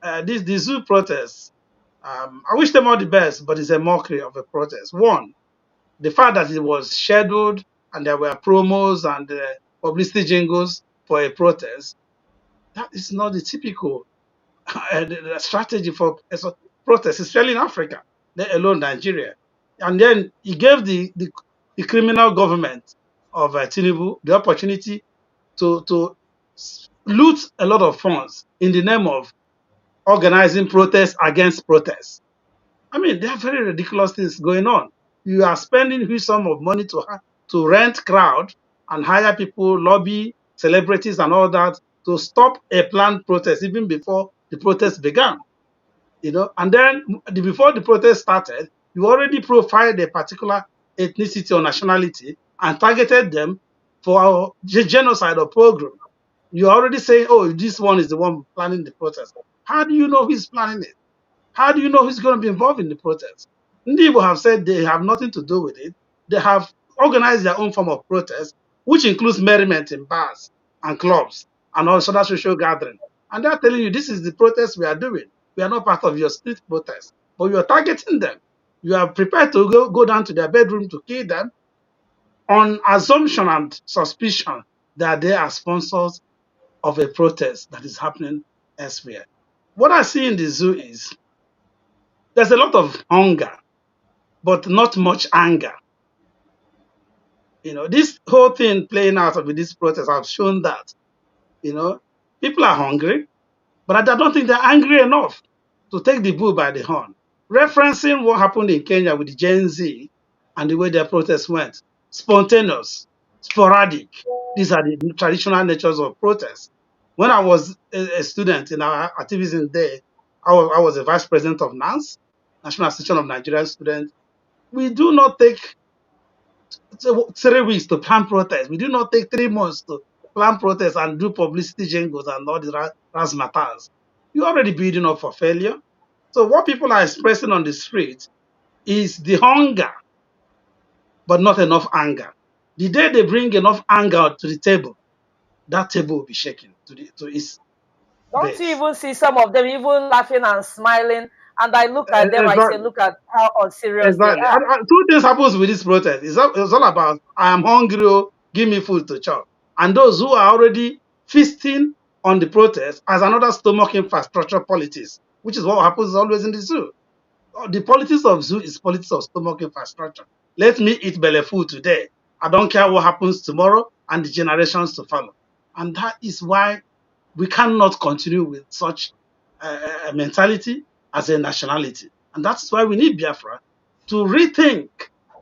the zoo protests, I wish them all the best, but it's a mockery of a protest. One, the fact that it was scheduled and there were promos and publicity jingles for a protest, that is not the typical the strategy for protest, especially in Africa, let alone Nigeria. And then he gave the criminal government of Tinubu the opportunity to loot a lot of funds in the name of organizing protests against protests. I mean, there are very ridiculous things going on. You are spending huge sum of money to rent crowd and hire people, lobby celebrities and all that to stop a planned protest even before the protest began. And then before the protest started, you already profiled a particular ethnicity or nationality and targeted them for genocide or pogrom. You're already saying, oh, this one is the one planning the protest. How do you know who's planning it? How do you know who's going to be involved in the protest? Ndị have said they have nothing to do with it. They have organized their own form of protest, which includes merriment in bars and clubs and also other social gathering. And they're telling you, this is the protest we are doing. We are not part of your street protest. But you are targeting them. You are prepared to go down to their bedroom to kill them on assumption and suspicion that they are sponsors of a protest that is happening elsewhere. What I see in the zoo is There's a lot of hunger, but not much anger. This whole thing playing out with this protest have shown that, you know, people are hungry, but I don't think they're angry enough to take the bull by the horn. Referencing what happened in Kenya with the Gen Z and the way their protests went, spontaneous, sporadic. These are the traditional natures of protests. When I was a student in our activism day, I was a vice president of NANS, National Association of Nigerian Students. We do not take 3 weeks to plan protests. We do not take 3 months to plan protests and do publicity jingles and all the razzmatazz. You're already building up for failure. So what people are expressing on the street is the hunger, but not enough anger. The day they bring enough anger to the table, that table will be shaken to its Don't you base. even see some of them even laughing and smiling? And I look at them, I say, Exactly. look at how unserious they Exactly. are. Two things happens with this protest. It's all about I am hungry, oh, give me food to chop. And those who are already feasting on the protest as another stomach infrastructure politics, which is what happens always in the zoo. The politics of zoo is politics of stomach infrastructure. Let me eat belly food today. I don't care what happens tomorrow and the generations to follow. And that is why we cannot continue with such mentality as a nationality. And that's why we need Biafra to rethink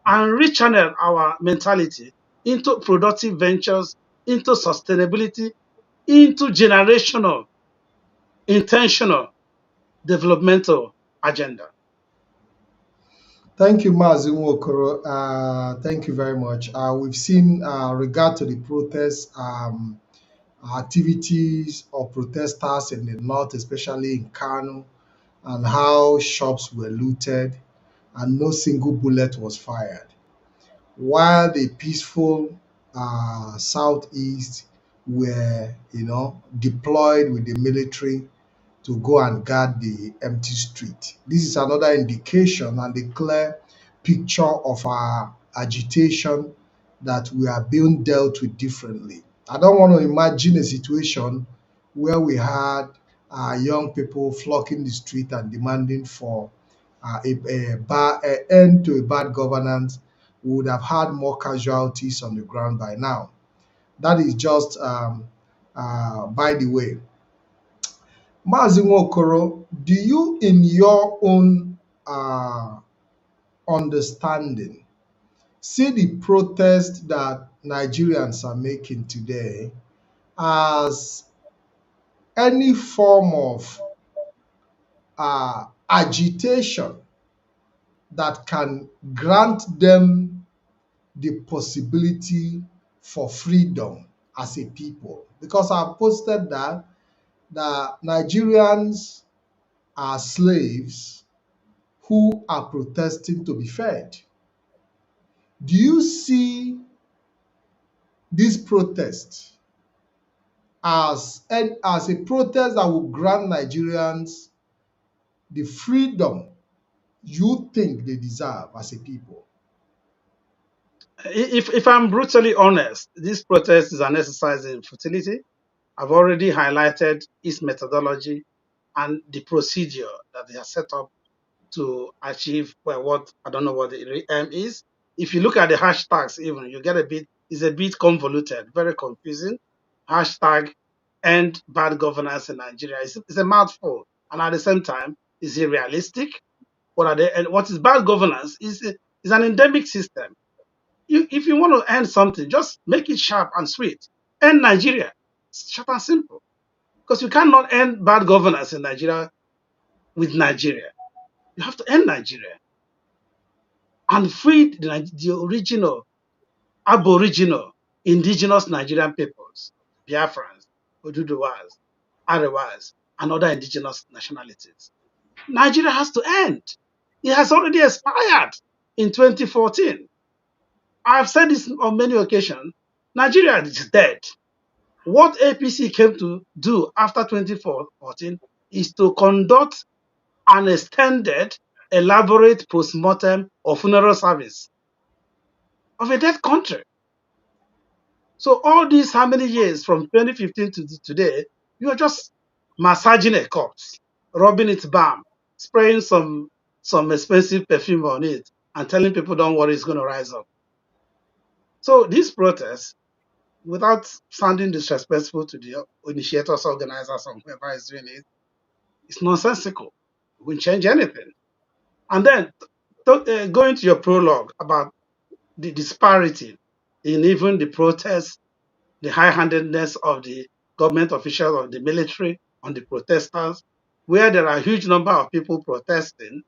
and rechannel our mentality into productive ventures, into sustainability, into generational, intentional developmental agenda. Thank you, Mazi Nwokoro. Thank you very much. We've seen, regard to the protests, activities of protesters in the north, especially in Kanu, and how shops were looted and no single bullet was fired, while the peaceful southeast were, deployed with the military to go and guard the empty street. This is another indication and a clear picture of our agitation that we are being dealt with differently. I don't want to imagine a situation where we had young people flocking the street and demanding for a end to a bad governance. We would have had more casualties on the ground by now. That is just by the way. Mazi Nwokoro, do you, in your own understanding, see the protest that Nigerians are making today as any form of agitation that can grant them the possibility for freedom as a people? Because I posted that Nigerians are slaves who are protesting to be fed. Do you see this protest as a protest that will grant Nigerians the freedom you think they deserve as a people? If I'm brutally honest, this protest is an exercise in futility. I've already highlighted its methodology and the procedure that they have set up to achieve, well, what I don't know what the aim is. If you look at the hashtags, even you get it's a bit convoluted, very confusing. Hashtag end bad governance in Nigeria. It's a mouthful, and at the same time, is it realistic? What are they? And what is bad governance is an endemic system. If you want to end something, just make it sharp and sweet. End Nigeria. It's short and simple. Because you cannot end bad governance in Nigeria with Nigeria. You have to end Nigeria and free the original, aboriginal, indigenous Nigerian peoples, Biafrans, Oduduwas, Arewas, and other indigenous nationalities. Nigeria has to end. It has already expired in 2014. I've said this on many occasions. Nigeria is dead. What APC came to do after 2014 is to conduct an extended, elaborate postmortem or funeral service of a dead country. So all these how many years from 2015 to today, you are just massaging a corpse, rubbing its balm, spraying some some expensive perfume on it and telling people don't worry, it's going to rise up. So this protest, without sounding disrespectful to the initiators, organizers, or whoever is doing it, it's nonsensical. It won't change anything. And then going to your prologue about the disparity in even the protests, the high-handedness of the government officials, of the military, on the protesters, where there are a huge number of people protesting,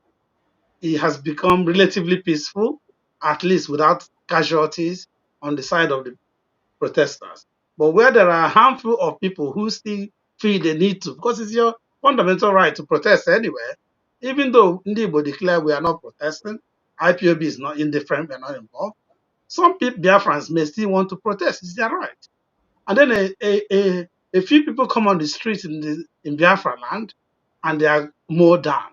it has become relatively peaceful, at least without casualties on the side of the protesters. But where there are a handful of people who still feel they need to, because it's your fundamental right to protest anywhere, even though Ndibo declare we are not protesting, IPOB is not indifferent, we're not involved. Some people, Biafrans, may still want to protest. It's their right. And then a few people come on the street in Biafra land and they are mowed down.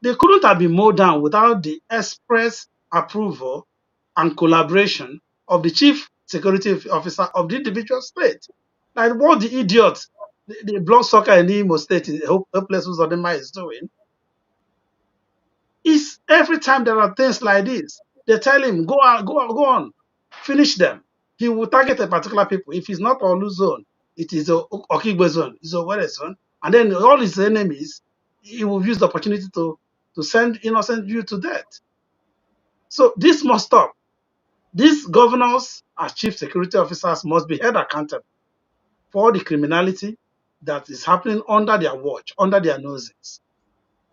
They couldn't have been mowed down without the express approval and collaboration of the chief security officer of the individual state. Like what the idiot, the bloodsucker in Imo State, Hopeless Uzodinma is doing, is every time there are things like this, they tell him, go on, go on, go on, finish them. He will target a particular people. If it's not Olu zone, it is a Okigwe zone, it's a Were zone. And then all his enemies, he will use the opportunity to send innocent you to death. So this must stop. These governors as chief security officers must be held accountable for the criminality that is happening under their watch, under their noses.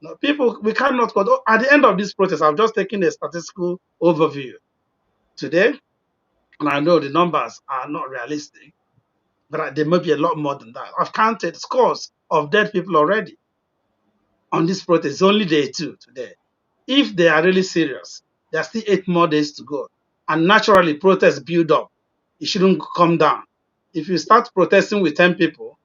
Now, people, we cannot go. At the end of this protest, I've just taken a statistical overview today, and I know the numbers are not realistic, but there may be a lot more than that. I've counted scores of dead people already on this protest. It's only day 2 today. If they are really serious, there are still 8 more days to go. And naturally, protests build up. It shouldn't come down. If you start protesting with 10 people,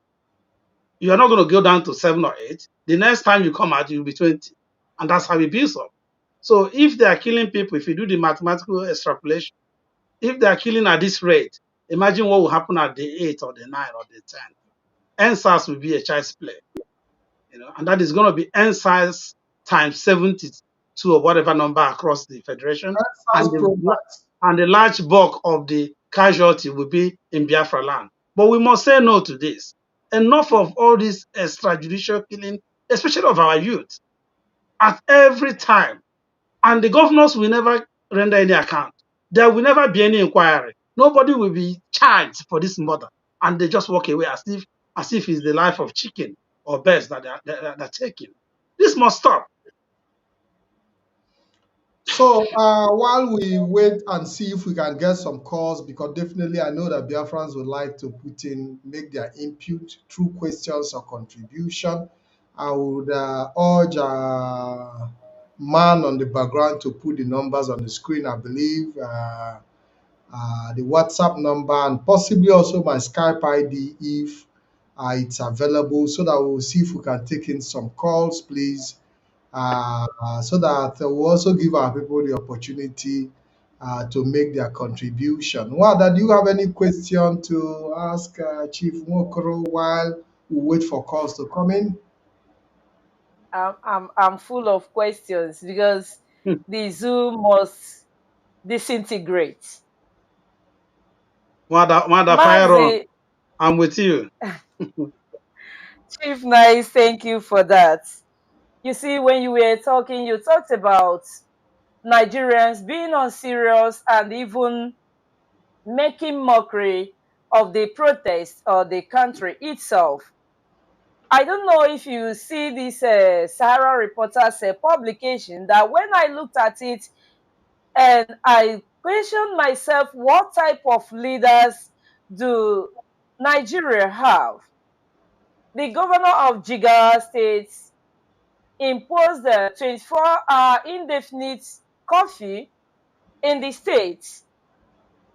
you are not going to go down to 7 or 8. The next time you come out, you'll be 20. And that's how it builds up. So if they are killing people, if you do the mathematical extrapolation, if they are killing at this rate, imagine what will happen at the 8 or the 9 or the 10. NSAS will be a child's play. And that is going to be NSAS times 72 or whatever number across the federation. That And sounds pro the large bulk of the casualty will be in Biafra land. But we must say no to this. Enough of all this extrajudicial killing, especially of our youth, at every time. And the governors will never render any account. There will never be any inquiry. Nobody will be charged for this murder. And they just walk away as if it's the life of chicken or birds that they're taking. This must stop. So while we wait and see if we can get some calls, because definitely I know that Biafrans would like to make their input through questions or contribution, I would urge man on the background to put the numbers on the screen. I believe the WhatsApp number and possibly also my Skype ID if it's available, so that we'll see if we can take in some calls, please, so that we'll also give our people the opportunity to make their contribution. Wada, do you have any question to ask Chief Nwokoro while we wait for calls to come in? I'm full of questions because the zoo must disintegrate. Nwada, fire Mazi, on. I'm with you. Chief Nice, thank you for that. You see, when you were talking, you talked about Nigerians being unserious and even making mockery of the protest or the country itself. I don't know if you see this Sahara Reporters publication, that when I looked at it and I questioned myself, what type of leaders do Nigeria have? The governor of Jigawa State imposed a 24-hour indefinite curfew in the state,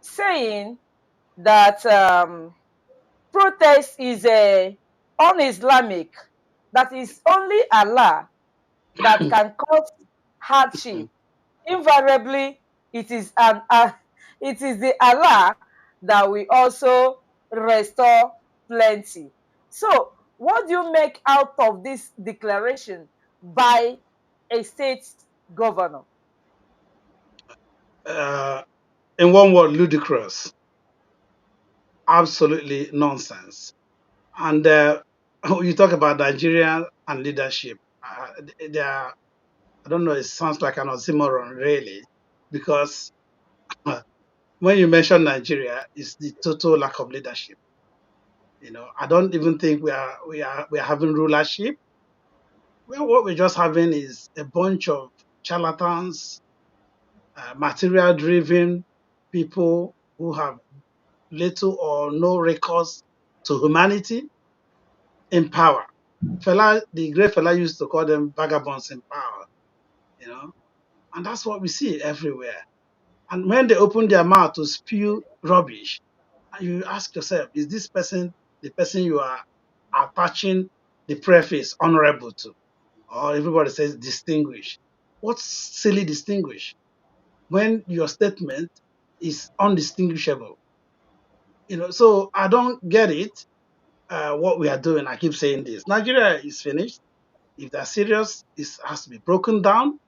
saying that protest is un-Islamic, that is only Allah that can cause hardship. Invariably, it is the Allah that will also restore plenty. So, what do you make out of this declaration by a state governor? Uh, in one word, ludicrous. Absolutely nonsense. And you talk about Nigeria and leadership. They are, I don't know, it sounds like an oxymoron, really, because when you mention Nigeria, it's the total lack of leadership. I don't even think we are having rulership. Well, what we're just having is a bunch of charlatans, material-driven people who have little or no recourse to humanity in power. The great fella used to call them vagabonds in power, you know, and that's what we see everywhere. And when they open their mouth to spew rubbish, and you ask yourself, is this person the person you are attaching the preface honorable to? Or everybody says distinguished. What's silly distinguished? When your statement is undistinguishable. So I don't get it. What we are doing, I keep saying this. Nigeria is finished. If they're serious, it has to be broken down,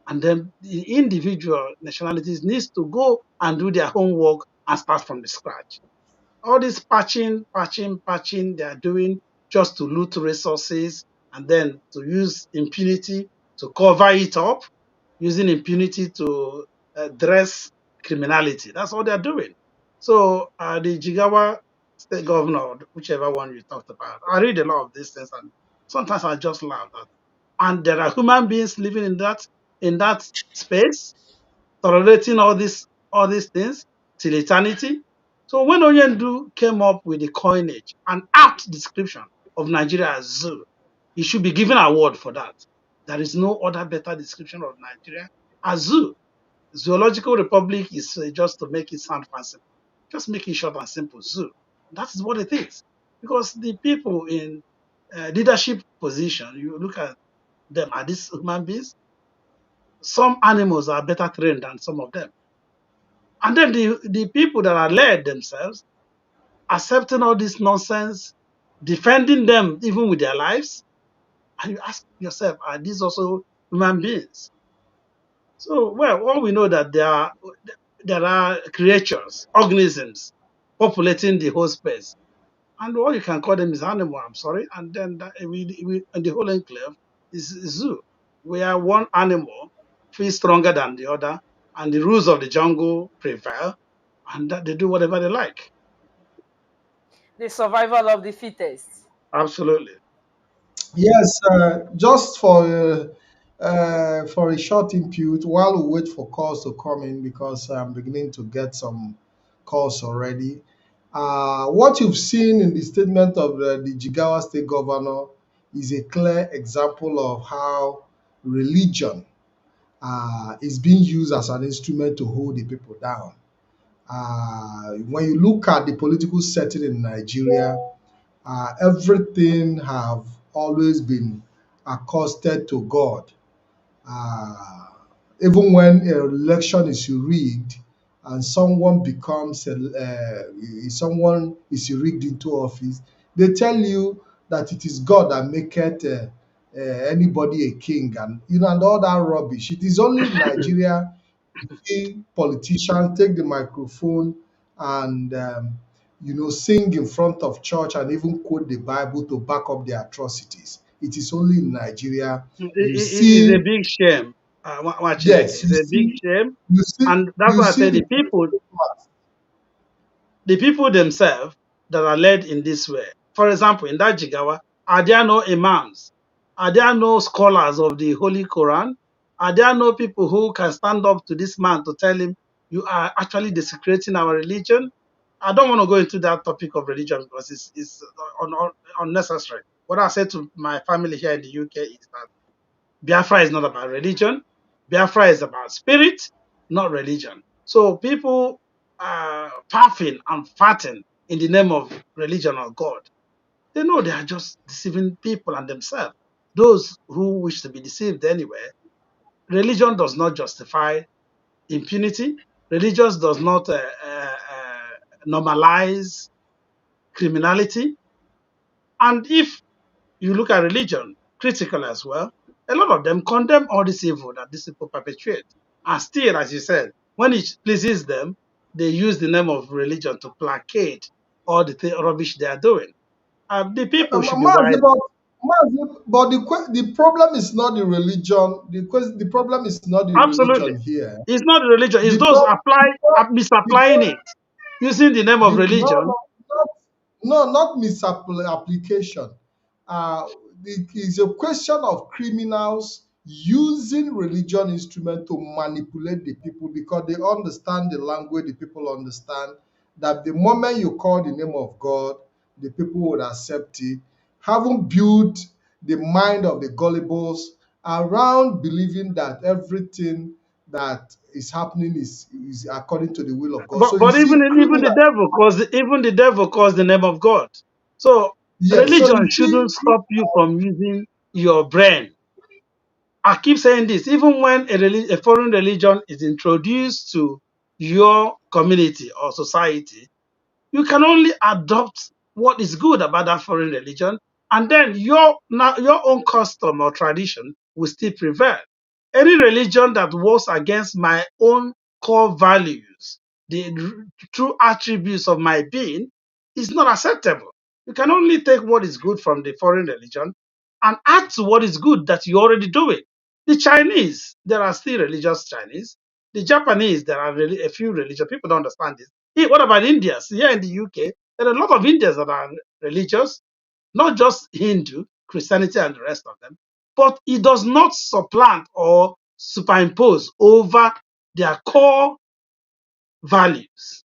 and then the individual nationalities needs to go and do their homework and start from the scratch. All this patching they are doing just to loot resources and then to use impunity to cover it up, using impunity to dress criminality. That's all they're doing. So the Jigawa state governor, whichever one you talked about, I read a lot of these things and sometimes I just laugh at. And there are human beings living in that space, tolerating all these things till eternity. So when Onyendu came up with the coinage, an apt description of Nigeria as zoo, he should be given an award for that. There is no other better description of Nigeria as zoo. Zoological Republic is just to make it sound fanciful. Just make it short and simple. Zoo. That is what it is. Because the people in leadership position, you look at them, are these human beings? Some animals are better trained than some of them. And then the people that are led themselves, accepting all this nonsense, defending them even with their lives, and you ask yourself, are these also human beings? So, well, all we know that there are creatures, organisms populating the whole space. And all you can call them is animal, I'm sorry. And then and the whole enclave is zoo, where one animal feels stronger than the other, and the rules of the jungle prevail, and that they do whatever they like. The survival of the fittest. Absolutely. Yes, just for a short input while we wait for calls to come in because I'm beginning to get some calls already. What you've seen in the statement of the Jigawa state governor is a clear example of how religion is being used as an instrument to hold the people down. When you look at the political setting in Nigeria, everything have always been accosted to God. Uh, Even when an election is rigged and someone is rigged into office, they tell you that it is God that maketh anybody a king, and all that rubbish. It is only in Nigeria see politicians take the microphone and sing in front of church and even quote the Bible to back up their atrocities. It is only in Nigeria you It's a see, big shame. Chineke. yes, It's a big shame. And that's you why I see say the the people themselves that are led in this way. For example, in that Jigawa, are there no imams? Are there no scholars of the Holy Quran? Are there no people who can stand up to this man to tell him, you are actually desecrating our religion? I don't want to go into that topic of religion because it's unnecessary. What I say to my family here in the UK is that Biafra is not about religion. Biafra is about spirit, not religion. So people puffing and farting in the name of religion or God, they know they are just deceiving people and themselves. Those who wish to be deceived anyway, religion does not justify impunity. Religion does not normalize criminality. And if you look at religion critically as well, a lot of them condemn all this evil that these people perpetuate. And still, as you said, when it pleases them, they use the name of religion to placate all the rubbish they are doing. The people should be Mazi, wise. but the problem is not the religion. The problem is not the Absolutely. religion here. It's not religion. It's The those pro, the pro, the misapplying pro, it, using the name of the, no, religion. no, not misapplication. Uh, it is a question of criminals using religion instrument to manipulate the people because they understand the language the people understand. That the moment you call the name of God, the people would accept it. Haven't built the mind of the gullibles around believing that everything that is happening is according to the will of God. So you But see, even the criminal. devil calls the name of God. So Yes, so religion you see, shouldn't stop you from using your brain. I keep saying this, even when a foreign religion is introduced to your community or society, you can only adopt what is good about that foreign religion, and then your own custom or tradition will still prevail. Any religion that works against my own core values, the true attributes of my being, is not acceptable. You can only take what is good from the foreign religion and add to what is good that you're already doing. The Chinese, there are still religious Chinese. The Japanese, there are really a few religious. People don't understand this. What about Indians? Here in the UK, there are a lot of Indians that are religious, not just Hindu, Christianity, and the rest of them. But it does not supplant or superimpose over their core values,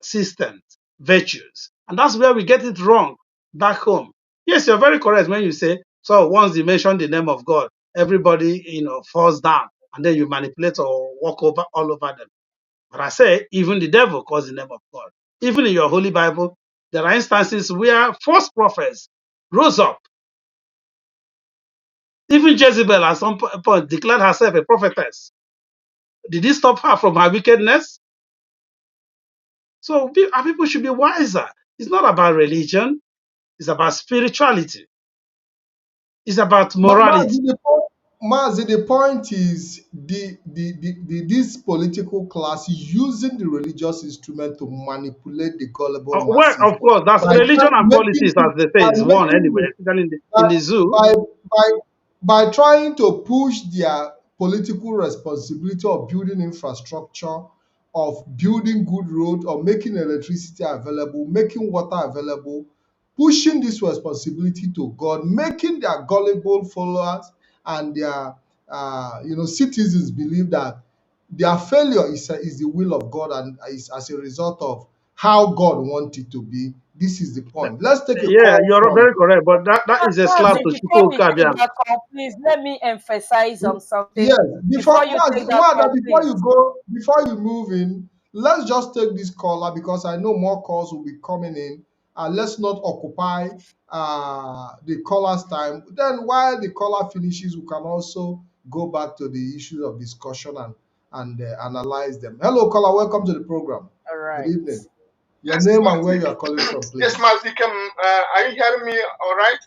systems, virtues. And that's where we get it wrong back home. Yes, you're very correct when you say, so once you mention the name of God, everybody, falls down, and then you manipulate or walk over all over them. But I say, even the devil calls the name of God. Even in your Holy Bible, there are instances where false prophets rose up. Even Jezebel at some point declared herself a prophetess. Did it stop her from her wickedness? So our people should be wiser. It's not about religion. It's about spirituality. It's about morality. The point is this political class using the religious instrument to manipulate the gullible Well, masses of course, that's by religion and making politics, as they say, by is one anyway, making especially by in the zoo. by by by trying to push their political responsibility of building infrastructure, of building good road, of making electricity available, making water available, pushing this responsibility to God, making their gullible followers and their citizens believe that their failure is the will of God and is as a result of how God wants it to be. This is the point. Let's take a Yeah, call you're from. very correct, but that is a slap Mazi, to before Chukwu we take Kabiam. that call, please let me emphasize on something Yes, before before you take that Nwada, call, please. before you move in, let's just take this caller because I know more calls will be coming in, and let's not occupy the caller's time. Then while the caller finishes, we can also go back to the issues of discussion and analyze them. Hello, caller. Welcome to the program. All Good right. evening. Your Yes, name and where Mazi. you are calling from, Yes, please. Mazi. Are you hearing me all right?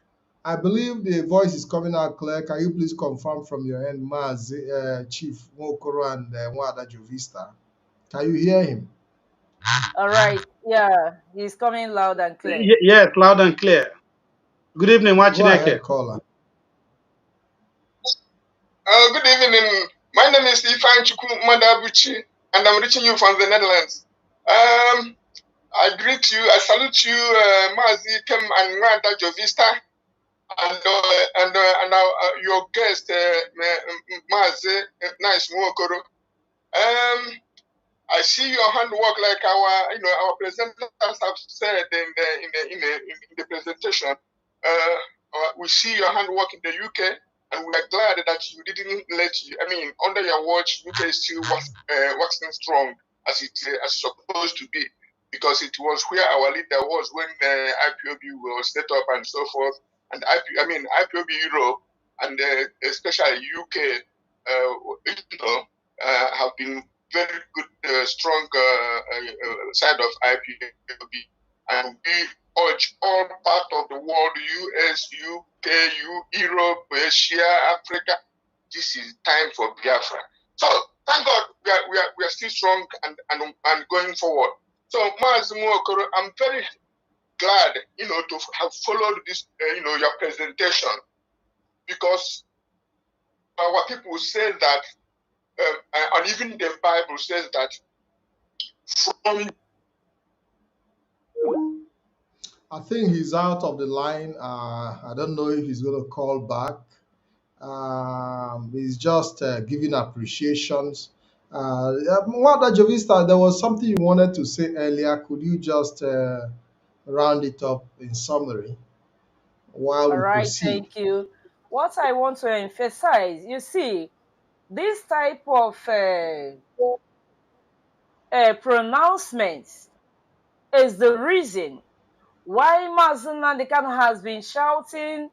I believe the voice is coming out clear. Can you please confirm from your end, Mazi, Chief Nwokoro and Nwada Jovista? Can you hear him? All right. Yeah, he's coming loud and clear. Yes, loud and clear. Good evening, Go Wachineke. ahead, caller. Good evening. My name is IkeChukwu and I'm reaching you from the Netherlands. I greet you, I salute you, Mazi, Ikem, and Nwada Jovista, and your guest, Mazi, nice Nwokoro. I see your handwork like our presenters have said in the presentation. We see your handwork in the UK, and we are glad that you didn't let you. I mean, under your watch, UK is still waxing strong as supposed to be, because it was where our leader was when IPOB was set up and so forth, and IPOB Europe and especially UK, have been very good, strong side of IPOB, and we urge all part of the world, US, UK, Europe, Asia, Africa, this is time for Biafra. So thank God we are still strong and going forward. So Mazi Nwokoro, I'm very glad, to have followed this, your presentation, because our people say that, and even the Bible says that from I think he's out of the line. I don't know if he's going to call back. He's just giving appreciations. Nwada Jovista, there was something you wanted to say earlier. Could you just round it up in summary while All we right, proceed? thank you. What I want to emphasize, you see, this type of pronouncements is the reason why Mazi Nnamdi has been shouting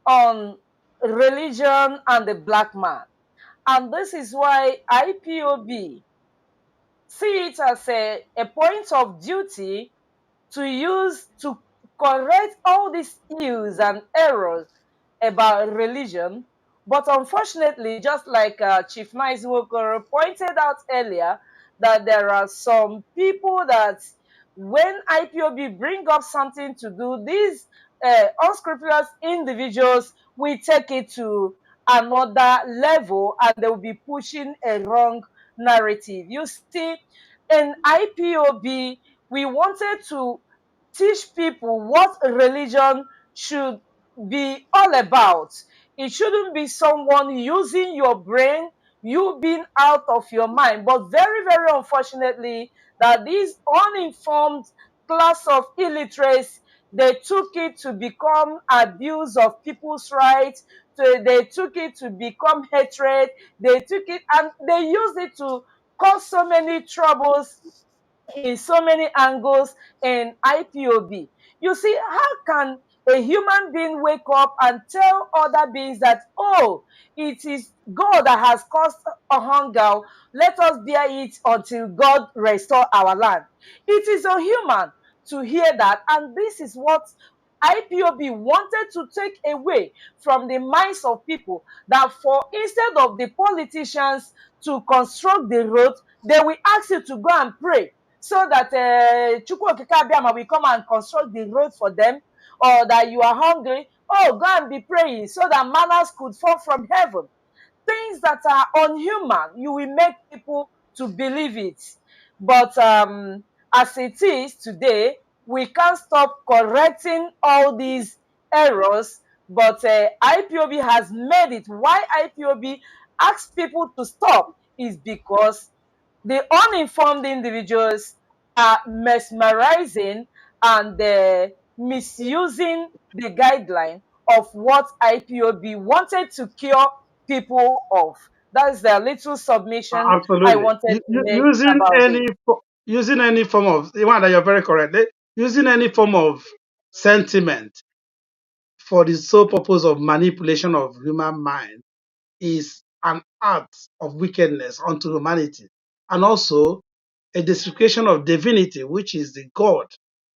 on religion and the black man. And this is why IPOB see it as a point of duty to correct all these ills and errors about religion. But unfortunately, just like Chief Mazi Nwokoro pointed out earlier, that there are some people that when IPOB bring up something to do, these unscrupulous individuals will take it to another level and they will be pushing a wrong narrative. You see, in IPOB, we wanted to teach people what religion should be all about. It shouldn't be someone using your brain, you being out of your mind. But very, very unfortunately, that these uninformed class of illiterates, they took it to become abuse of people's rights. So they took it to become hatred. They took it and they used it to cause so many troubles in so many angles in IPOB. You see, how can a human being wake up and tell other beings that, oh, it is God that has caused a hunger, let us bear it until God restore our land? It is unhuman to hear that, and this is what IPOB wanted to take away from the minds of people, that for instead of the politicians to construct the road, they will ask you to go and pray so that Chukwu Okike Abiama will come and construct the road for them, or that you are hungry, oh, go and be praying so that manners could fall from heaven. Things that are unhuman, you will make people to believe it. But as it is today, we can't stop correcting all these errors. But IPOB has made it. Why IPOB asks people to stop is because the uninformed individuals are mesmerizing and misusing the guideline of what IPOB wanted to cure people of. That's the little submission I Absolutely. wanted to make Using about any this. using any form of Nwada, you're very correct. Using any form of sentiment for the sole purpose of manipulation of human mind is an act of wickedness unto humanity, and also a desecration of divinity, which is the God,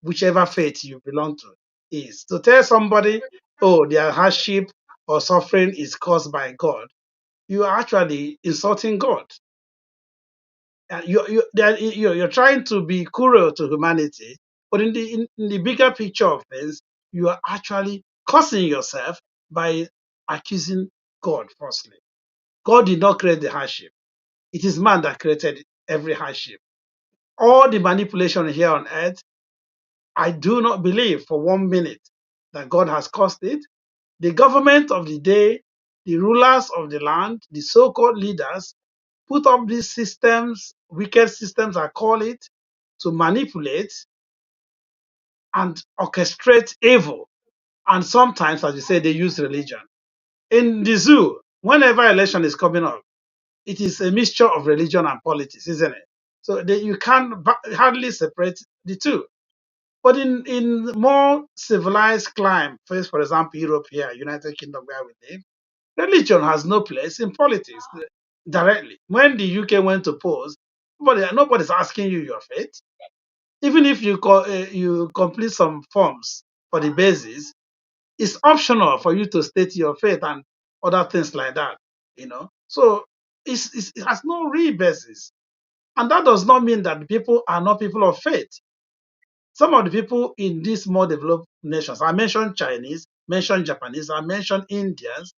whichever faith you belong to, is. To tell somebody, oh, their hardship or suffering is caused by God, you are actually insulting God. You're trying to be cruel to humanity, but in the bigger picture of things, you are actually causing yourself by accusing God firstly. God did not create the hardship. It is man that created every hardship. All the manipulation here on earth, I do not believe for 1 minute that God has caused it. The government of the day, the rulers of the land, the so-called leaders, put up these systems, wicked systems, I call it, to manipulate and orchestrate evil. And sometimes, as you say, they use religion. In the zoo, whenever election is coming up, it is a mixture of religion and politics, isn't it? So you can hardly separate the two. But in more civilized clime, for example, Europe here, United Kingdom where we live, religion has no place in politics directly. When the UK went to polls, nobody's asking you your faith. Even if you complete some forms for the basis, it's optional for you to state your faith and other things like that. So it has no real basis, and that does not mean that the people are not people of faith. Some of the people in these more developed nations, I mentioned Chinese, mentioned Japanese, I mentioned Indians,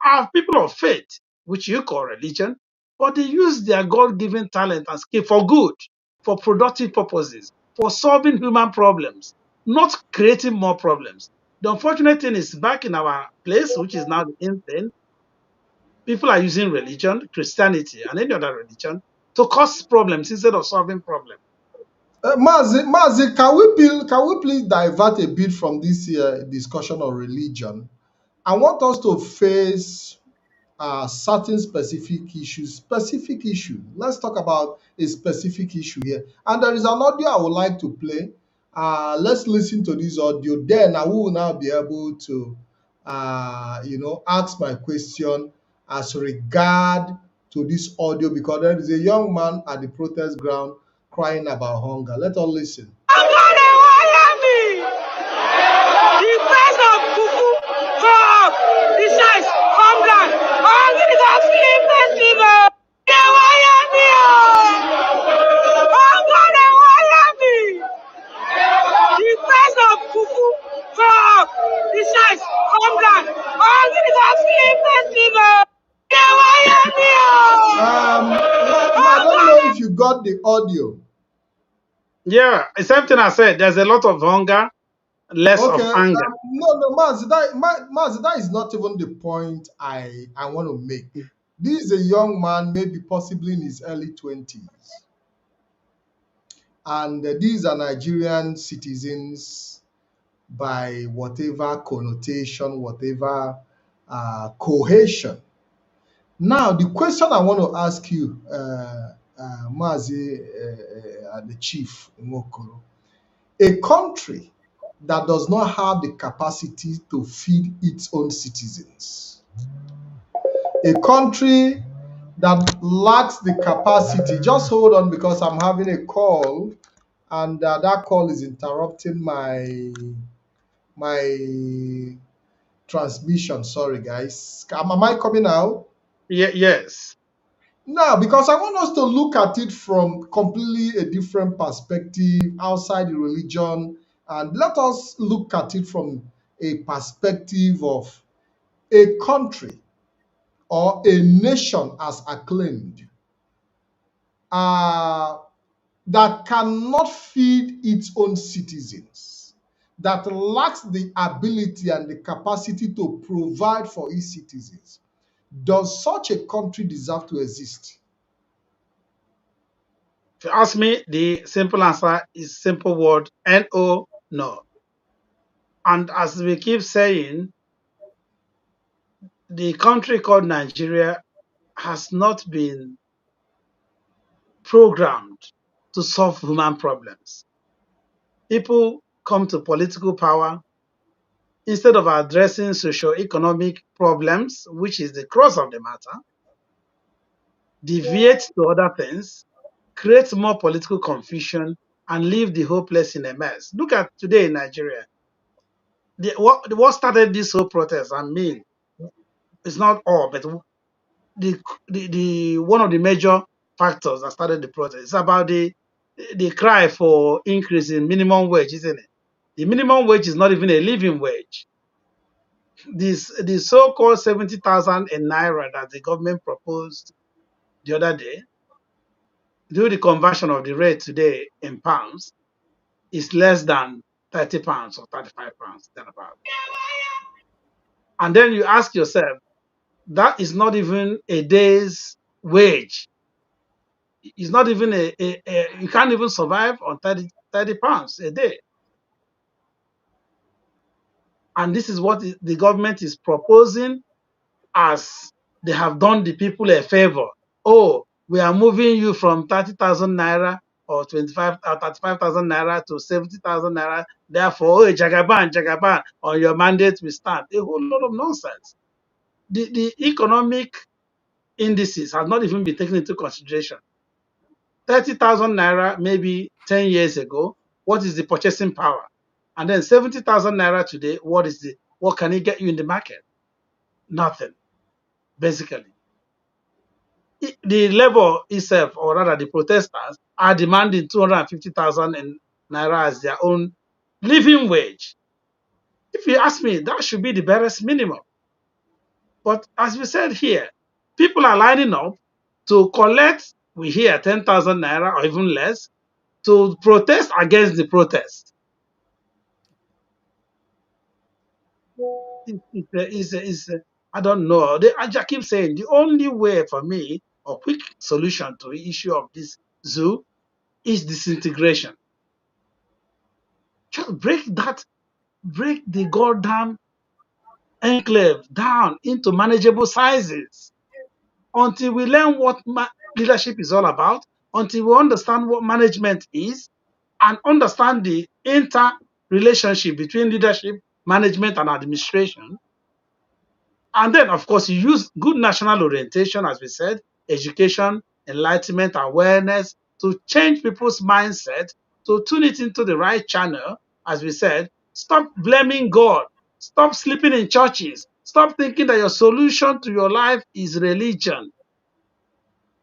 are people of faith, which you call religion, but they use their God-given talent and skill for good, for productive purposes, for solving human problems, not creating more problems. The unfortunate thing is back in our place, which is now the in thing, people are using religion, Christianity, and any other religion to cause problems instead of solving problems. Mazi, can we please divert a bit from this discussion on religion? I want us to face certain specific issue. Let's talk about a specific issue here. And there is an audio I would like to play. Let's listen to this audio. Then I will now be able to, ask my question as regard to this audio because there is a young man at the protest ground crying about hunger. Let us listen. The price of fufu up. The size hunger. Hungry is a film festival. They wire me hunger they wire me. The price of fufu up. The size hunger. Hungry is a film festival. They wire me I don't know if you got the audio. Yeah, it's something I said. There's a lot of hunger, less of Okay, anger. no, Mazi, that is not even the point I want to make. This is a young man, maybe possibly in his early 20s, and these are Nigerian citizens by whatever connotation, whatever cohesion. Now, the question I want to ask you, Mazi, the chief Nwokoro, a country that does not have the capacity to feed its own citizens, a country that lacks the capacity. Just hold on because I'm having a call, and that call is interrupting my transmission. Sorry, guys. Am I coming out? Yes. Now, because I want us to look at it from completely a different perspective outside the religion, and let us look at it from a perspective of a country or a nation as acclaimed uh, that cannot feed its own citizens, that lacks the ability and the capacity to provide for its citizens. Does such a country deserve to exist? If you ask me, the simple answer is simple word no, no. And as we keep saying, the country called Nigeria has not been programmed to solve human problems. People come to political power instead of addressing socio-economic problems, which is the crux of the matter, deviate to other things, create more political confusion, and leave the whole place in a mess. Look at today in Nigeria. What started this whole protest, I mean, it's not all, but the one of the major factors that started the protest is about the cry for increase in minimum wage, isn't it? The minimum wage is not even a living wage. The so-called 70,000 in naira that the government proposed the other day, do the conversion of the rate today in pounds, is less than 30 pounds or 35 pounds, thereabout. And then you ask yourself, that is not even a day's wage. It's not even you can't even survive on 30 pounds a day. And this is what the government is proposing, as they have done the people a favor. Oh, we are moving you from 30,000 naira or 35,000 naira to 70,000 naira. Therefore, oh, Jagaban, on your mandate we stand. A whole lot of nonsense. The economic indices have not even been taken into consideration. 30,000 naira maybe 10 years ago what is the purchasing power? And then 70,000 naira today, what can it get you in the market? Nothing, basically. The labor itself, or rather the protesters, are demanding 250,000 naira as their own living wage. If you ask me, that should be the barest minimum. But as we said here, people are lining up to collect, we hear 10,000 naira or even less, to protest against the protest. I don't know. I just keep saying the only way for me, or quick solution to the issue of this zoo, is disintegration. Just break the goddamn enclave down into manageable sizes until we learn what leadership is all about, until we understand what management is, and understand the interrelationship between leadership, management, and administration. And then, of course, you use good national orientation, as we said, education, enlightenment, awareness, to change people's mindset, to tune it into the right channel, as we said. Stop blaming God. Stop sleeping in churches. Stop thinking that your solution to your life is religion.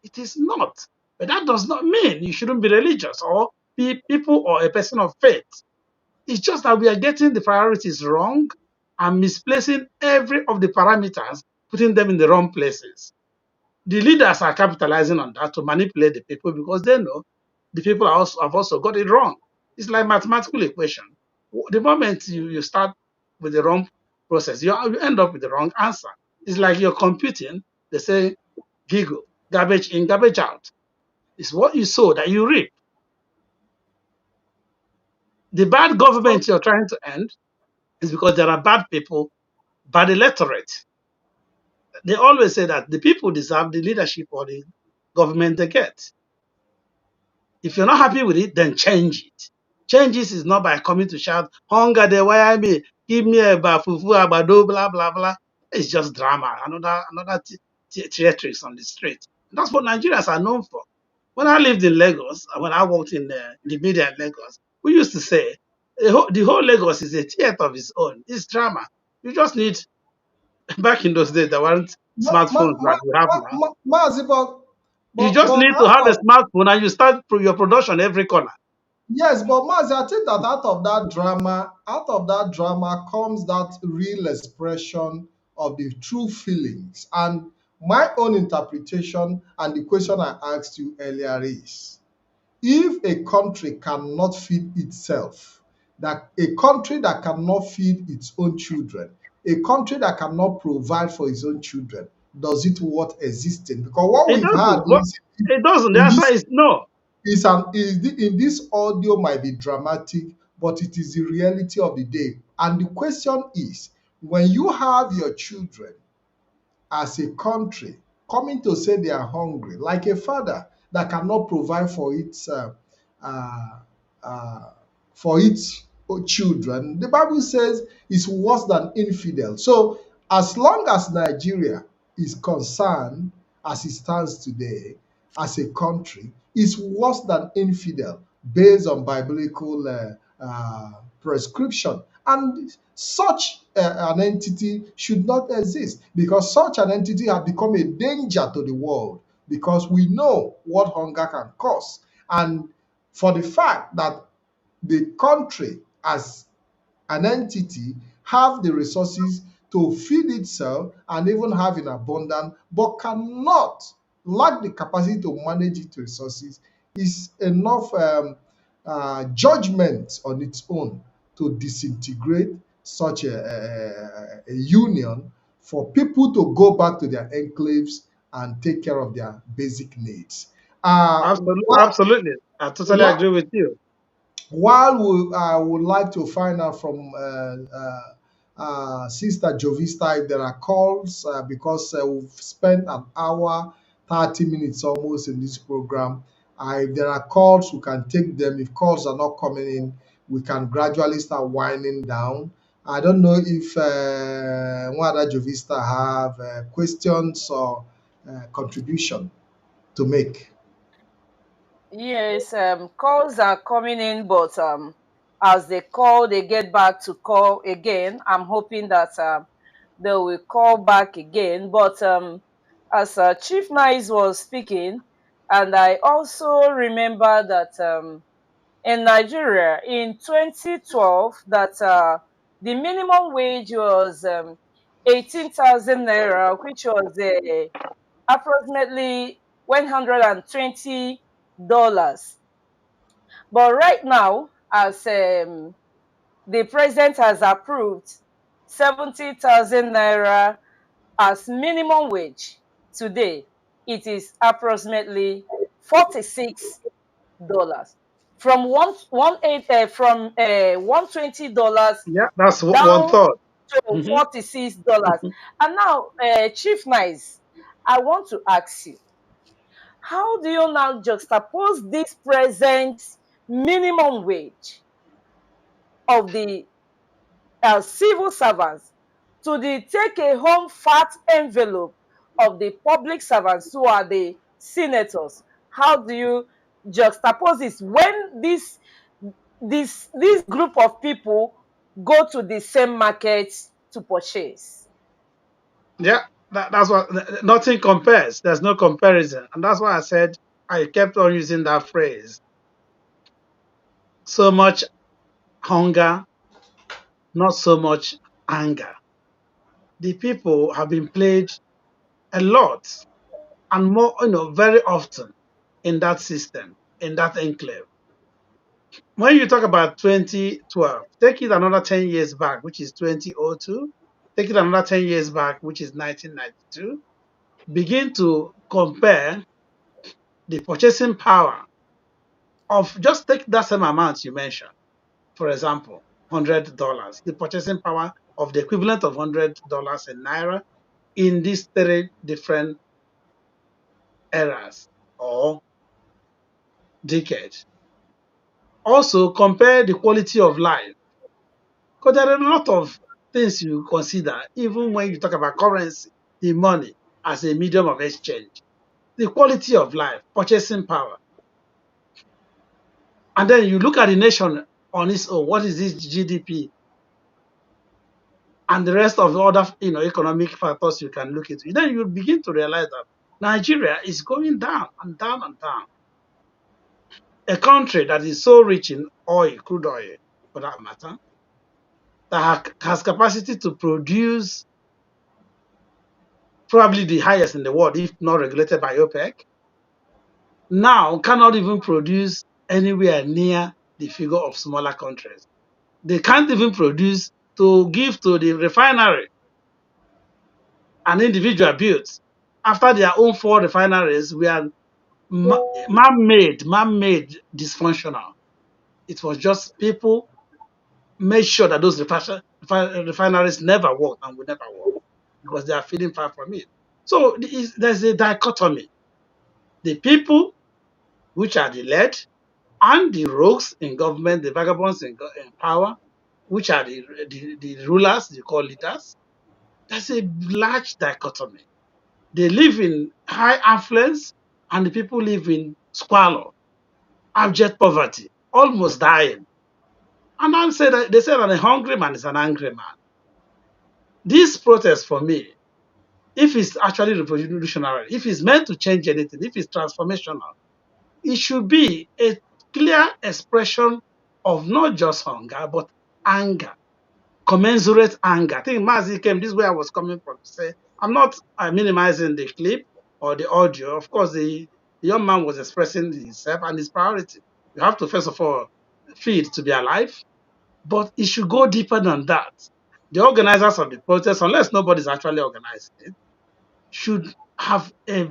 It is not. But that does not mean you shouldn't be religious or be people or a person of faith. It's just that we are getting the priorities wrong and misplacing every of the parameters, putting them in the wrong places. The leaders are capitalizing on that to manipulate the people because they know the people have also got it wrong. It's like mathematical equation. The moment you start with the wrong process, you end up with the wrong answer. It's like you're computing, they say, giggle, garbage in, garbage out. It's what you sow that you reap. The bad government you're trying to end is because there are bad people, bad electorate. They always say that the people deserve the leadership or the government they get. If you're not happy with it, then change it. Changes is not by coming to shout, hunger, they wire me, give me a fufu, abado, blah, blah, blah. It's just drama, another theatrics on the street. That's what Nigerians are known for. When I lived in Lagos, when I worked in the media in Lagos, we used to say, the whole Lagos is a theater of its own. It's drama. You just need, back in those days, there weren't smartphones like we have now. Mazi, You just but need to have a smartphone and you start your production every corner. yes, but Mazi, I think that out of that drama comes that real expression of the true feelings. And my own interpretation and the question I asked you earlier is, if a country cannot feed itself, that a country that cannot feed its own children, a country that cannot provide for its own children, does it worth existing? Because what It we've had doesn't. But it doesn't. The in answer this is no. in this audio might be dramatic, but it is the reality of the day. And the question is, when you have your children as a country coming to say they are hungry, like a father that cannot provide uh, uh, for its children, the Bible says it's worse than infidel. So, as long as Nigeria is concerned, as it stands today, as a country, is worse than infidel based on biblical prescription. And such an entity should not exist, because such an entity has become a danger to the world, because we know what hunger can cause. And for the fact that the country as an entity have the resources to feed itself and even have in abundance, but cannot, lack the capacity to manage its resources, is enough judgment on its own to disintegrate such a union, for people to go back to their enclaves and take care of their basic needs. Absolutely. What, Absolutely. I totally what agree with you. while I would like to find out from Sister Jovista if there are calls, because we've spent an hour, 30 minutes almost in this program. If there are calls, we can take them. If calls are not coming in, we can gradually start winding down. I don't know if Nwada Jovista have questions or contribution to make. Yes, calls are coming in, but as they call, they get back to call again. I'm hoping that they will call back again. But as Chief Nice was speaking, and I also remember that in Nigeria in 2012, that the minimum wage was 18,000 naira, which was approximately $120. But right now, as the president has approved 70,000 naira as minimum wage today, it is approximately $46 from $120 Yeah, that's one down thought. to Mhm. $46. And now, Chief Nice, I want to ask you, how do you now juxtapose this present minimum wage of the civil servants to the take a home fat envelope of the public servants who are the senators? How do you juxtapose this when this group of people go to the same market to purchase? Yeah, that's what nothing compares. There's no comparison, and that's why I said I kept on using that phrase. So much hunger, not so much anger. The people have been played a lot and more, very often in that system, in that enclave. When you talk about 2012, take it another 10 years back, which is 2002. Take it another 10 years back, which is 1992. Begin to compare the purchasing power of, just take that same amount you mentioned, for example, $100, the purchasing power of the equivalent of $100 in Naira in these three different eras or decades. Also, compare the quality of life, because there are a lot of things you consider, even when you talk about currency, the money as a medium of exchange. The quality of life, purchasing power. And then you look at the nation on its own. What is its GDP? And the rest of the other economic factors you can look into. Then you begin to realize that Nigeria is going down and down and down. A country that is so rich in oil, crude oil, for that matter, that has capacity to produce probably the highest in the world, if not regulated by OPEC, now cannot even produce anywhere near the figure of smaller countries. They can't even produce to give to the refinery an individual built. After their own four refineries, we are man-made dysfunctional. It was just people made sure that those refineries never worked and will never work because they are feeding far from it. So there's a dichotomy. The people, which are the led, and the rogues in government, the vagabonds in power, which are the rulers, the call leaders, there's a large dichotomy. They live in high affluence, and the people live in squalor, abject poverty, almost dying. And they say that a hungry man is an angry man. This protest for me, if it's actually revolutionary, if it's meant to change anything, if it's transformational, it should be a clear expression of not just hunger, but anger, commensurate anger. I think Mazi came this way I was coming from to say, I'm not minimizing the clip or the audio. Of course, the young man was expressing himself and his priority. You have to, first of all, feed to be alive, but it should go deeper than that. The organizers of the protest, unless nobody's actually organizing it, should have a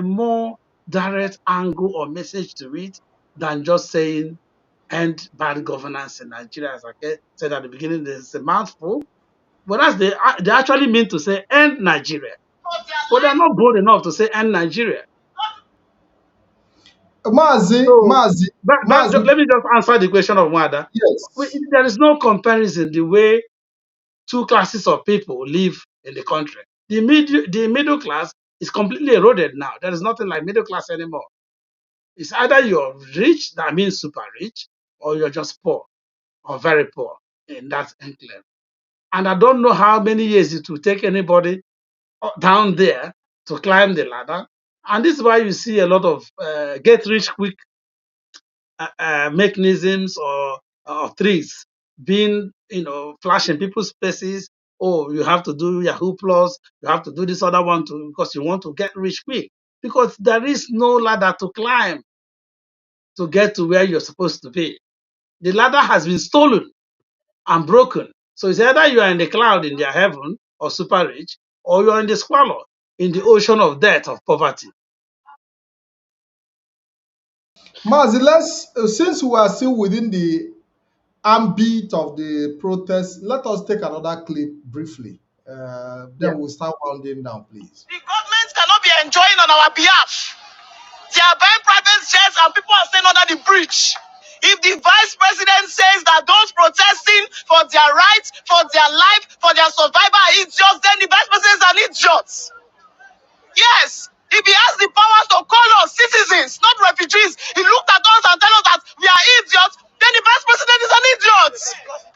more direct angle or message to it than just saying end bad governance in Nigeria. As I said at the beginning, there's a mouthful. Whereas they actually mean to say end Nigeria. But they're not bold enough to say end Nigeria. Mazi, So Mazi, let Mazi. me just answer the question of Nwada. Yes. There is no comparison the way two classes of people live in the country. The middle class is completely eroded now. There is nothing like middle class anymore. It's either you're rich, that means super rich, or you're just poor or very poor in that enclave. And I don't know how many years it will take anybody down there to climb the ladder. And this is why you see a lot of get rich quick mechanisms or tricks being, flash in people's faces. Oh, you have to do Yahoo Plus, you have to do this other one too, because you want to get rich quick. Because there is no ladder to climb to get to where you're supposed to be. The ladder has been stolen and broken. So it's either you are in the cloud in their heaven or super rich, or you are in the squalor in the ocean of death of poverty. Mazi, since we are still within the ambit of the protest, let us take another clip briefly. Yeah. Then we'll start rounding down, please. The government cannot be enjoying on our behalf. They are buying private jets and people are staying under the bridge. If the vice president says that those protesting for their rights, for their life, for their survival are idiots, then the vice president is an idiot. Yes, if he has the power to call us citizens, not refugees, he looked at us and tell us that we are idiots, then the vice president is an idiot.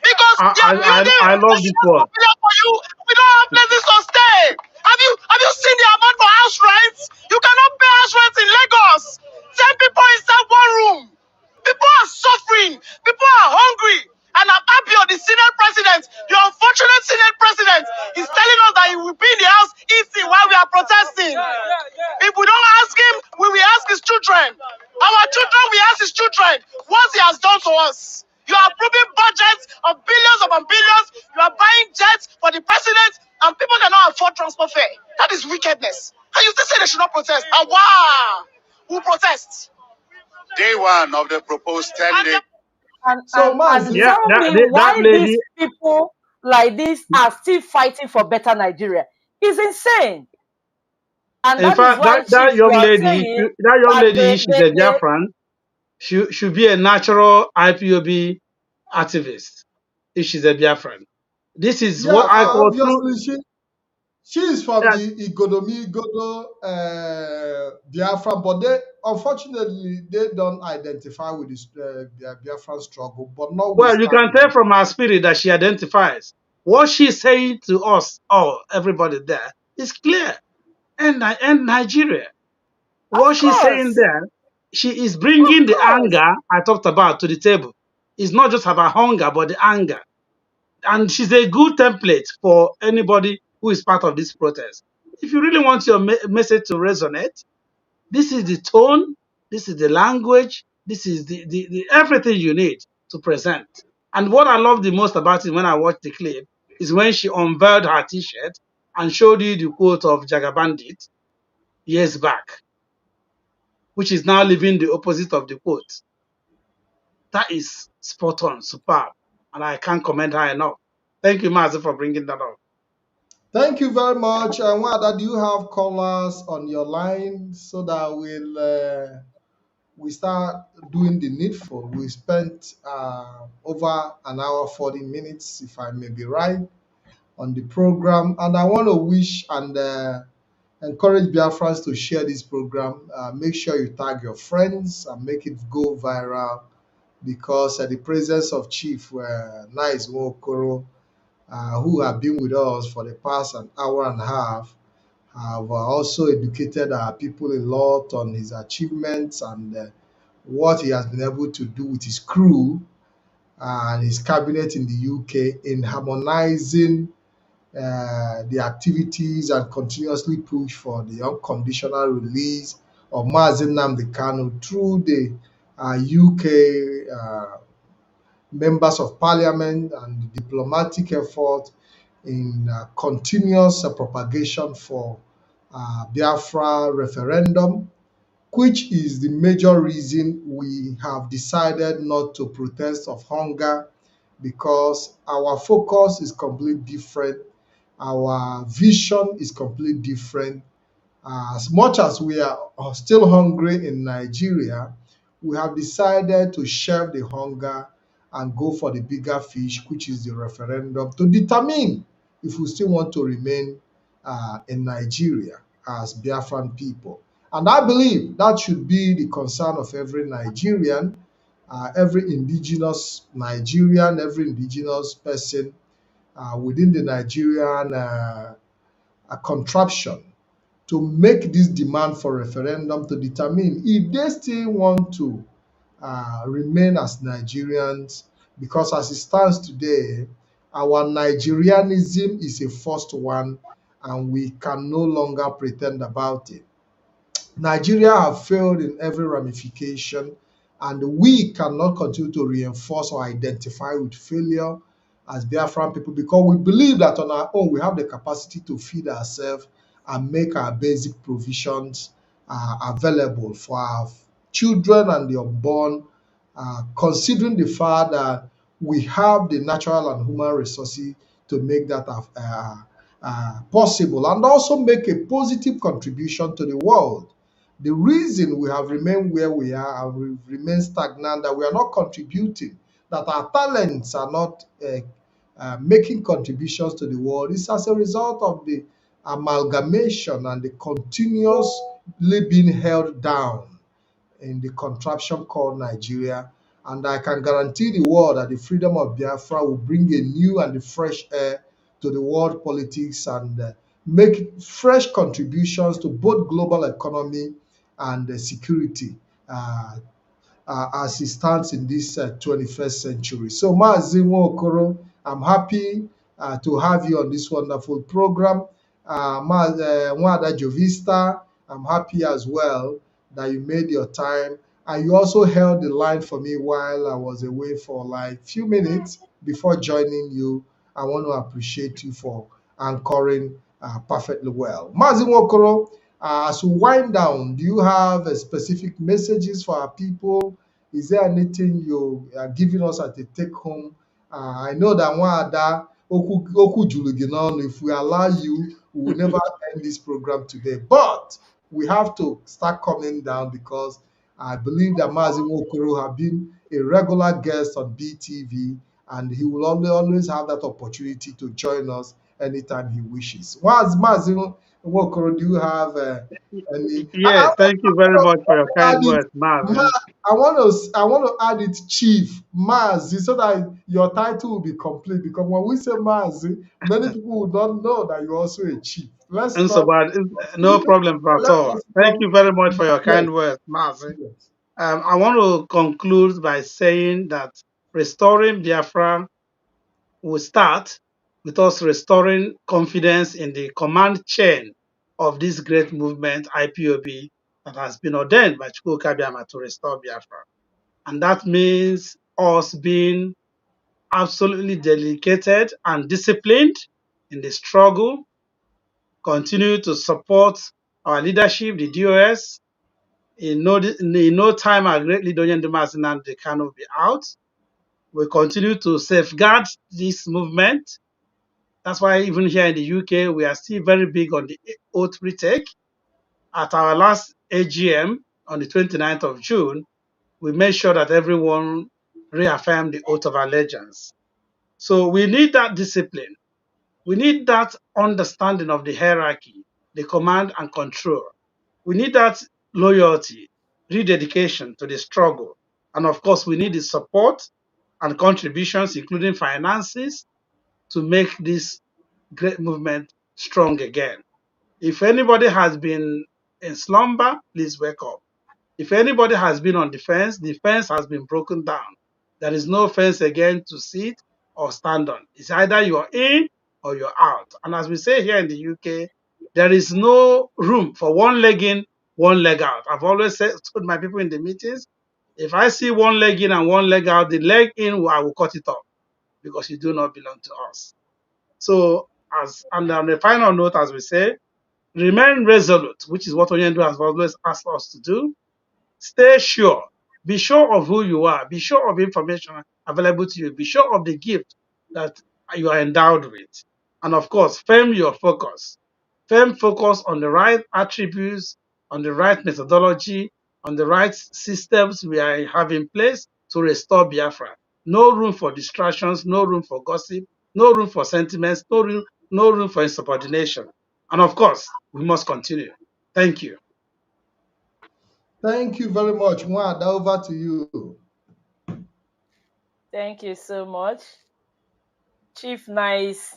Because they are building I love this residential one. population for you. We don't have places to stay. Have you seen the amount for house rents? You cannot pay house rents in Lagos. 10 people inside one room. People are suffering. People are hungry. And Ababio, the Senate president, the unfortunate Senate president, is telling us that he will be in the house eating while we are protesting. If we don't ask him, we will ask his children. Our children will ask his children what he has done to us. You are approving budgets of billions upon billions. You are buying jets for the president, and people cannot afford transport fare. That is wickedness. And you still say they should not protest. Ah, wow! Who protests? Day one of the proposed 10-day. And, So, and Yeah, Mazi, tell me that why these lady. people like this are still fighting for better Nigeria. It's insane. And In that is fact, why, Chief, that you young are lady, saying she's a Biafran. She should be a natural IPOB activist if she's a Biafran. This is yeah, what I go through. obviously she is from Yeah, the Igodo Biafra, but they unfortunately they don't identify with this Biafran struggle. But well, you can tell notwithstanding, from her spirit that she identifies. What she's saying to us, all everybody there, is clear. And Nigeria. What of she's saying course, there, she is of bringing the course, anger I talked about to the table. It's not just about hunger, but the anger. And she's a good template for anybody who is part of this protest. If you really want your message to resonate, this is the tone, this is the language, this is the everything you need to present. And what I love the most about it when I watched the clip is when she unveiled her t-shirt and showed you the quote of Jagabandit years back, which is now living the opposite of the quote. That is spot on, superb. And I can't commend her enough. Thank you, Mazi, for bringing that up. thank you very much. Nwada, do you have callers on your line so that we start doing the needful? We spent over an hour 40 minutes, if I may be right, on the program, and I want to wish and encourage Biafrans to share this program. Make sure you tag your friends and make it go viral because the presence of Chief Nice Nwokoro, who have been with us for the past an hour and a half, have also educated our people a lot on his achievements and what he has been able to do with his crew and his cabinet in the UK in harmonizing the activities and continuously push for the unconditional release of Mazi Nnamdi Kanu through the UK members of parliament and the diplomatic effort in continuous propagation for Biafra referendum, which is the major reason we have decided not to protest of hunger because our focus is completely different. Our vision is completely different. As much as we are still hungry in Nigeria, we have decided to shelve the hunger and go for the bigger fish, which is the referendum, to determine if we still want to remain in Nigeria as Biafran people. And I believe that should be the concern of every Nigerian, every indigenous Nigerian, every indigenous person within the Nigerian contraption to make this demand for referendum to determine if they still want to remain as Nigerians, because as it stands today, our Nigerianism is a forced one and we can no longer pretend about it. Nigeria have failed in every ramification, and we cannot continue to reinforce or identify with failure as Biafran people, because we believe that on our own we have the capacity to feed ourselves and make our basic provisions available for our children and the unborn, considering the fact that we have the natural and human resources to make that possible, and also make a positive contribution to the world. The reason we have remained where we are and we remain stagnant, that we are not contributing, that our talents are not making contributions to the world, is as a result of the amalgamation and the continuously being held down in the contraption called Nigeria. And I can guarantee the world that the freedom of Biafra will bring a new and fresh air to the world politics and make fresh contributions to both global economy and security as it stands in this 21st century. So, Mazi Nwokoro, I'm happy to have you on this wonderful program. Nwada Jovista, I'm happy as well that you made your time. And you also held the line for me while I was away for like a few minutes before joining you. I want to appreciate you for anchoring perfectly well. Mazi Nwokoro, as we wind down, do you have specific messages for our people? Is there anything you are giving us at a take home? I know that Nwada Oku Julu gị n'ọnụ, if we allow you, we will never end this program today. But we have to start coming down because I believe that Mazi Nwokoro have been a regular guest on BTV and he will always have that opportunity to join us anytime he wishes. Mazi Nwokoro, do you have any? Yeah, thank you very much for your Add kind it, words, Mazi. I want to add it, Chief Mazi, so that your title will be complete. Because when we say Mazi, many people would not know that you're also a chief. Let's And so, not but no problem at let all. us Thank not. you very much for your Yes, kind words, Mazi. yes. I want to conclude by saying that restoring Biafra will start with us restoring confidence in the command chain of this great movement, IPOB, that has been ordained by Chukwu Kabiama to restore Biafra. And that means us being absolutely dedicated and disciplined in the struggle, continue to support our leadership, the DOS. In no time, our great leader, Nnamdi Kanu, will be out. We continue to safeguard this movement. That's why even here in the UK, we are still very big on the oath retake. At our last AGM on the 29th of June, we made sure that everyone reaffirmed the oath of allegiance. So we need that discipline. We need that understanding of the hierarchy, the command and control. We need that loyalty, rededication to the struggle. And of course, we need the support and contributions, including finances, to make this great movement strong again. If anybody has been in slumber, please wake up. If anybody has been on the fence has been broken down. There is no fence again to sit or stand on. It's either you're in or you're out. And as we say here in the UK, there is no room for one leg in, one leg out. I've always told my people in the meetings, if I see one leg in and one leg out, the leg in, I will cut it off because you do not belong to us. So, and on the final note, as we say, remain resolute, which is what Onyendu has always asked us to do. Stay sure. Be sure of who you are. Be sure of information available to you. Be sure of the gift that you are endowed with. And of course, firm your focus. Firm focus on the right attributes, on the right methodology, on the right systems we have in place to restore Biafra. No room for distractions, no room for gossip, no room for sentiments, no room for insubordination. And of course, we must continue. Thank you. Thank you very much. Nwada, over to you. Thank you so much. Chief Nice,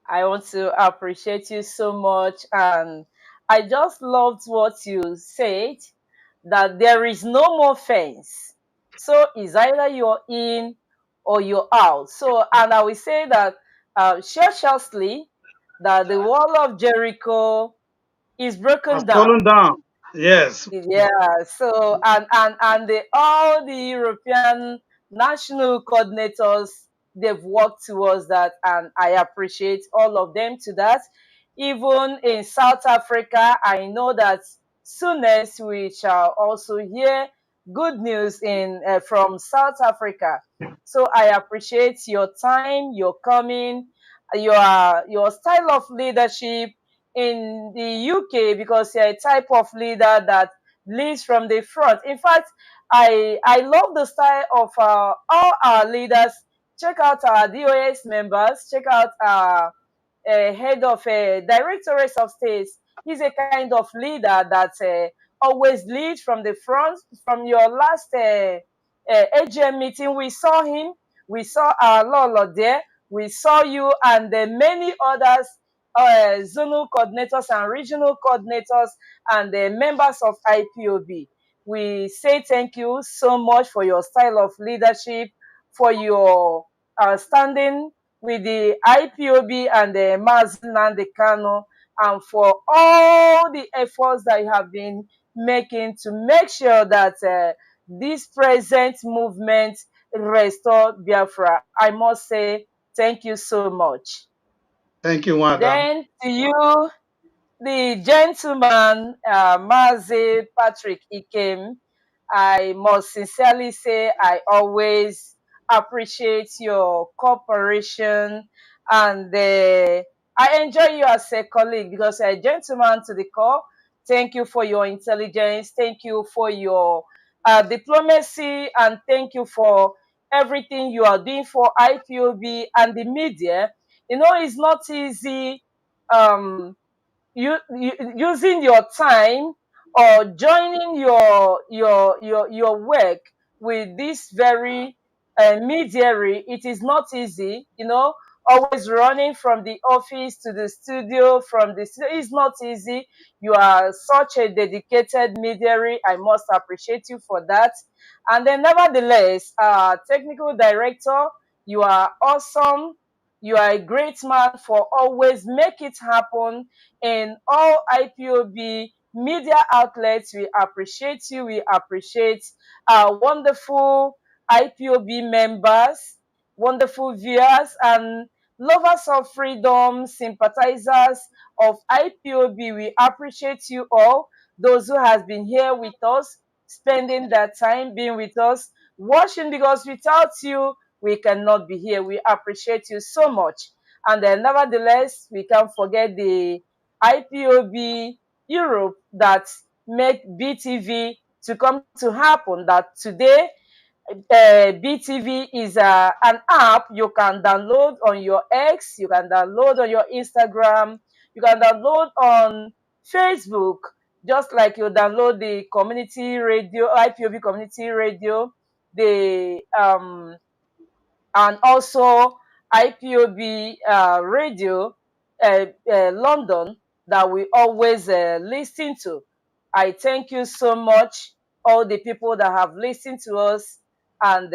I want to appreciate you so much. And I just loved what you said, that there is no more fence. So it's either you're in or you're out. So, and I will say that shortly, that the wall of Jericho is Has broken fallen down. down. Yes. Yeah, so and all the European national coordinators, they've worked towards that, and I appreciate all of them to that. Even in South Africa, I know that soonest we shall also hear good news in from South Africa. So I appreciate your time, your coming, your style of leadership in the UK, because you're a type of leader that leads from the front. In fact, I love the style of all our leaders. Check out our DOS members. Check out our head of directorates of states. He's a kind of leader that always leads from the front. From your last AGM meeting, we saw him. We saw our Lolo there. We saw you and many others, zonal coordinators and regional coordinators and the members of IPOB. We say thank you so much for your style of leadership, for your standing with the IPOB and the Mazi Nnamdi Kanu, and for all the efforts that you have been making to make sure that this present movement restore Biafra. I must say thank you so much. Thank you, Nwada. Then to you, the gentleman, Mazi Patrick Ikem, I must sincerely say I always appreciate your cooperation, and I enjoy you as a colleague because you're a gentleman to the core. Thank you for your intelligence. Thank you for your diplomacy, and thank you for everything you are doing for IPOB and the media. You know, it's not easy. You using your time or joining your work with this very mediary. It is not easy, always running from the office to the studio, from the studio is not easy. You are such a dedicated mediary. I must appreciate you for that. And then nevertheless, technical director, you are awesome. You are a great man for always make it happen in all IPOB media outlets. We appreciate you. We appreciate our wonderful IPOB members, wonderful viewers, and lovers of freedom, sympathizers of IPOB. We appreciate you all. Those who has been here with us, spending their time being with us, watching, because without you, we cannot be here. We appreciate you so much. And then, nevertheless, we can't forget the IPOB Europe that make BTV to come to happen. That today, BTV is an app you can download on your X, you can download on your Instagram, you can download on Facebook, just like you download the community radio, IPOB community radio, the and also IPOB radio, London, that we always listen to. I thank you so much, all the people that have listened to us. And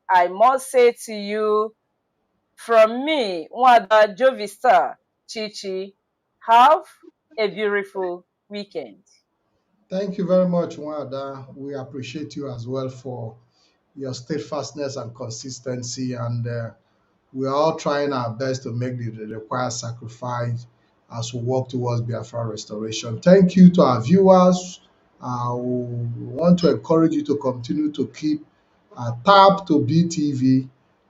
I must say to you, from me, Nwada, Jovista, Chichi, have a beautiful weekend. Thank you very much, Nwada. We appreciate you as well for your steadfastness and consistency. And we are all trying our best to make the required sacrifice as we work towards Biafra restoration. Thank you to our viewers. We want to encourage you to continue to keep tab to BTV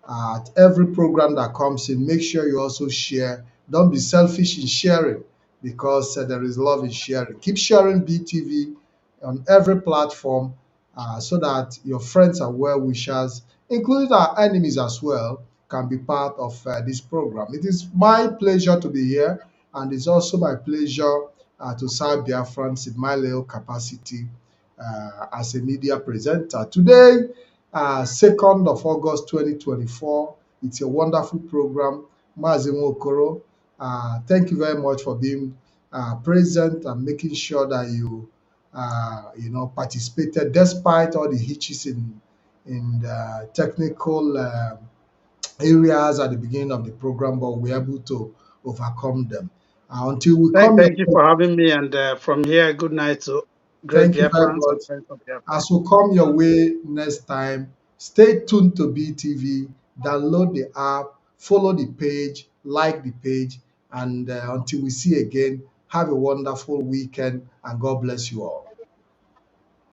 at every program that comes in. Make sure you also share. Don't be selfish in sharing because there is love in sharing. Keep sharing BTV on every platform so that your friends and well wishers, including our enemies as well, can be part of this program. It is my pleasure to be here, and it's also my pleasure to serve Biafrans in my little capacity. as a media presenter. Today, 2nd of August 2024, it's a wonderful program. Mazi Nwokoro, thank you very much for being present and making sure that participated despite all the hitches in the technical areas at the beginning of the program, but we're able to overcome them. Until we come Thank you your for having me. And from here, good night to great Thank you very Biafrans and much. friends of Biafra. As we come your way next time, stay tuned to BTV, download the app, follow the page, like the page, and until we see again, have a wonderful weekend and God bless you all.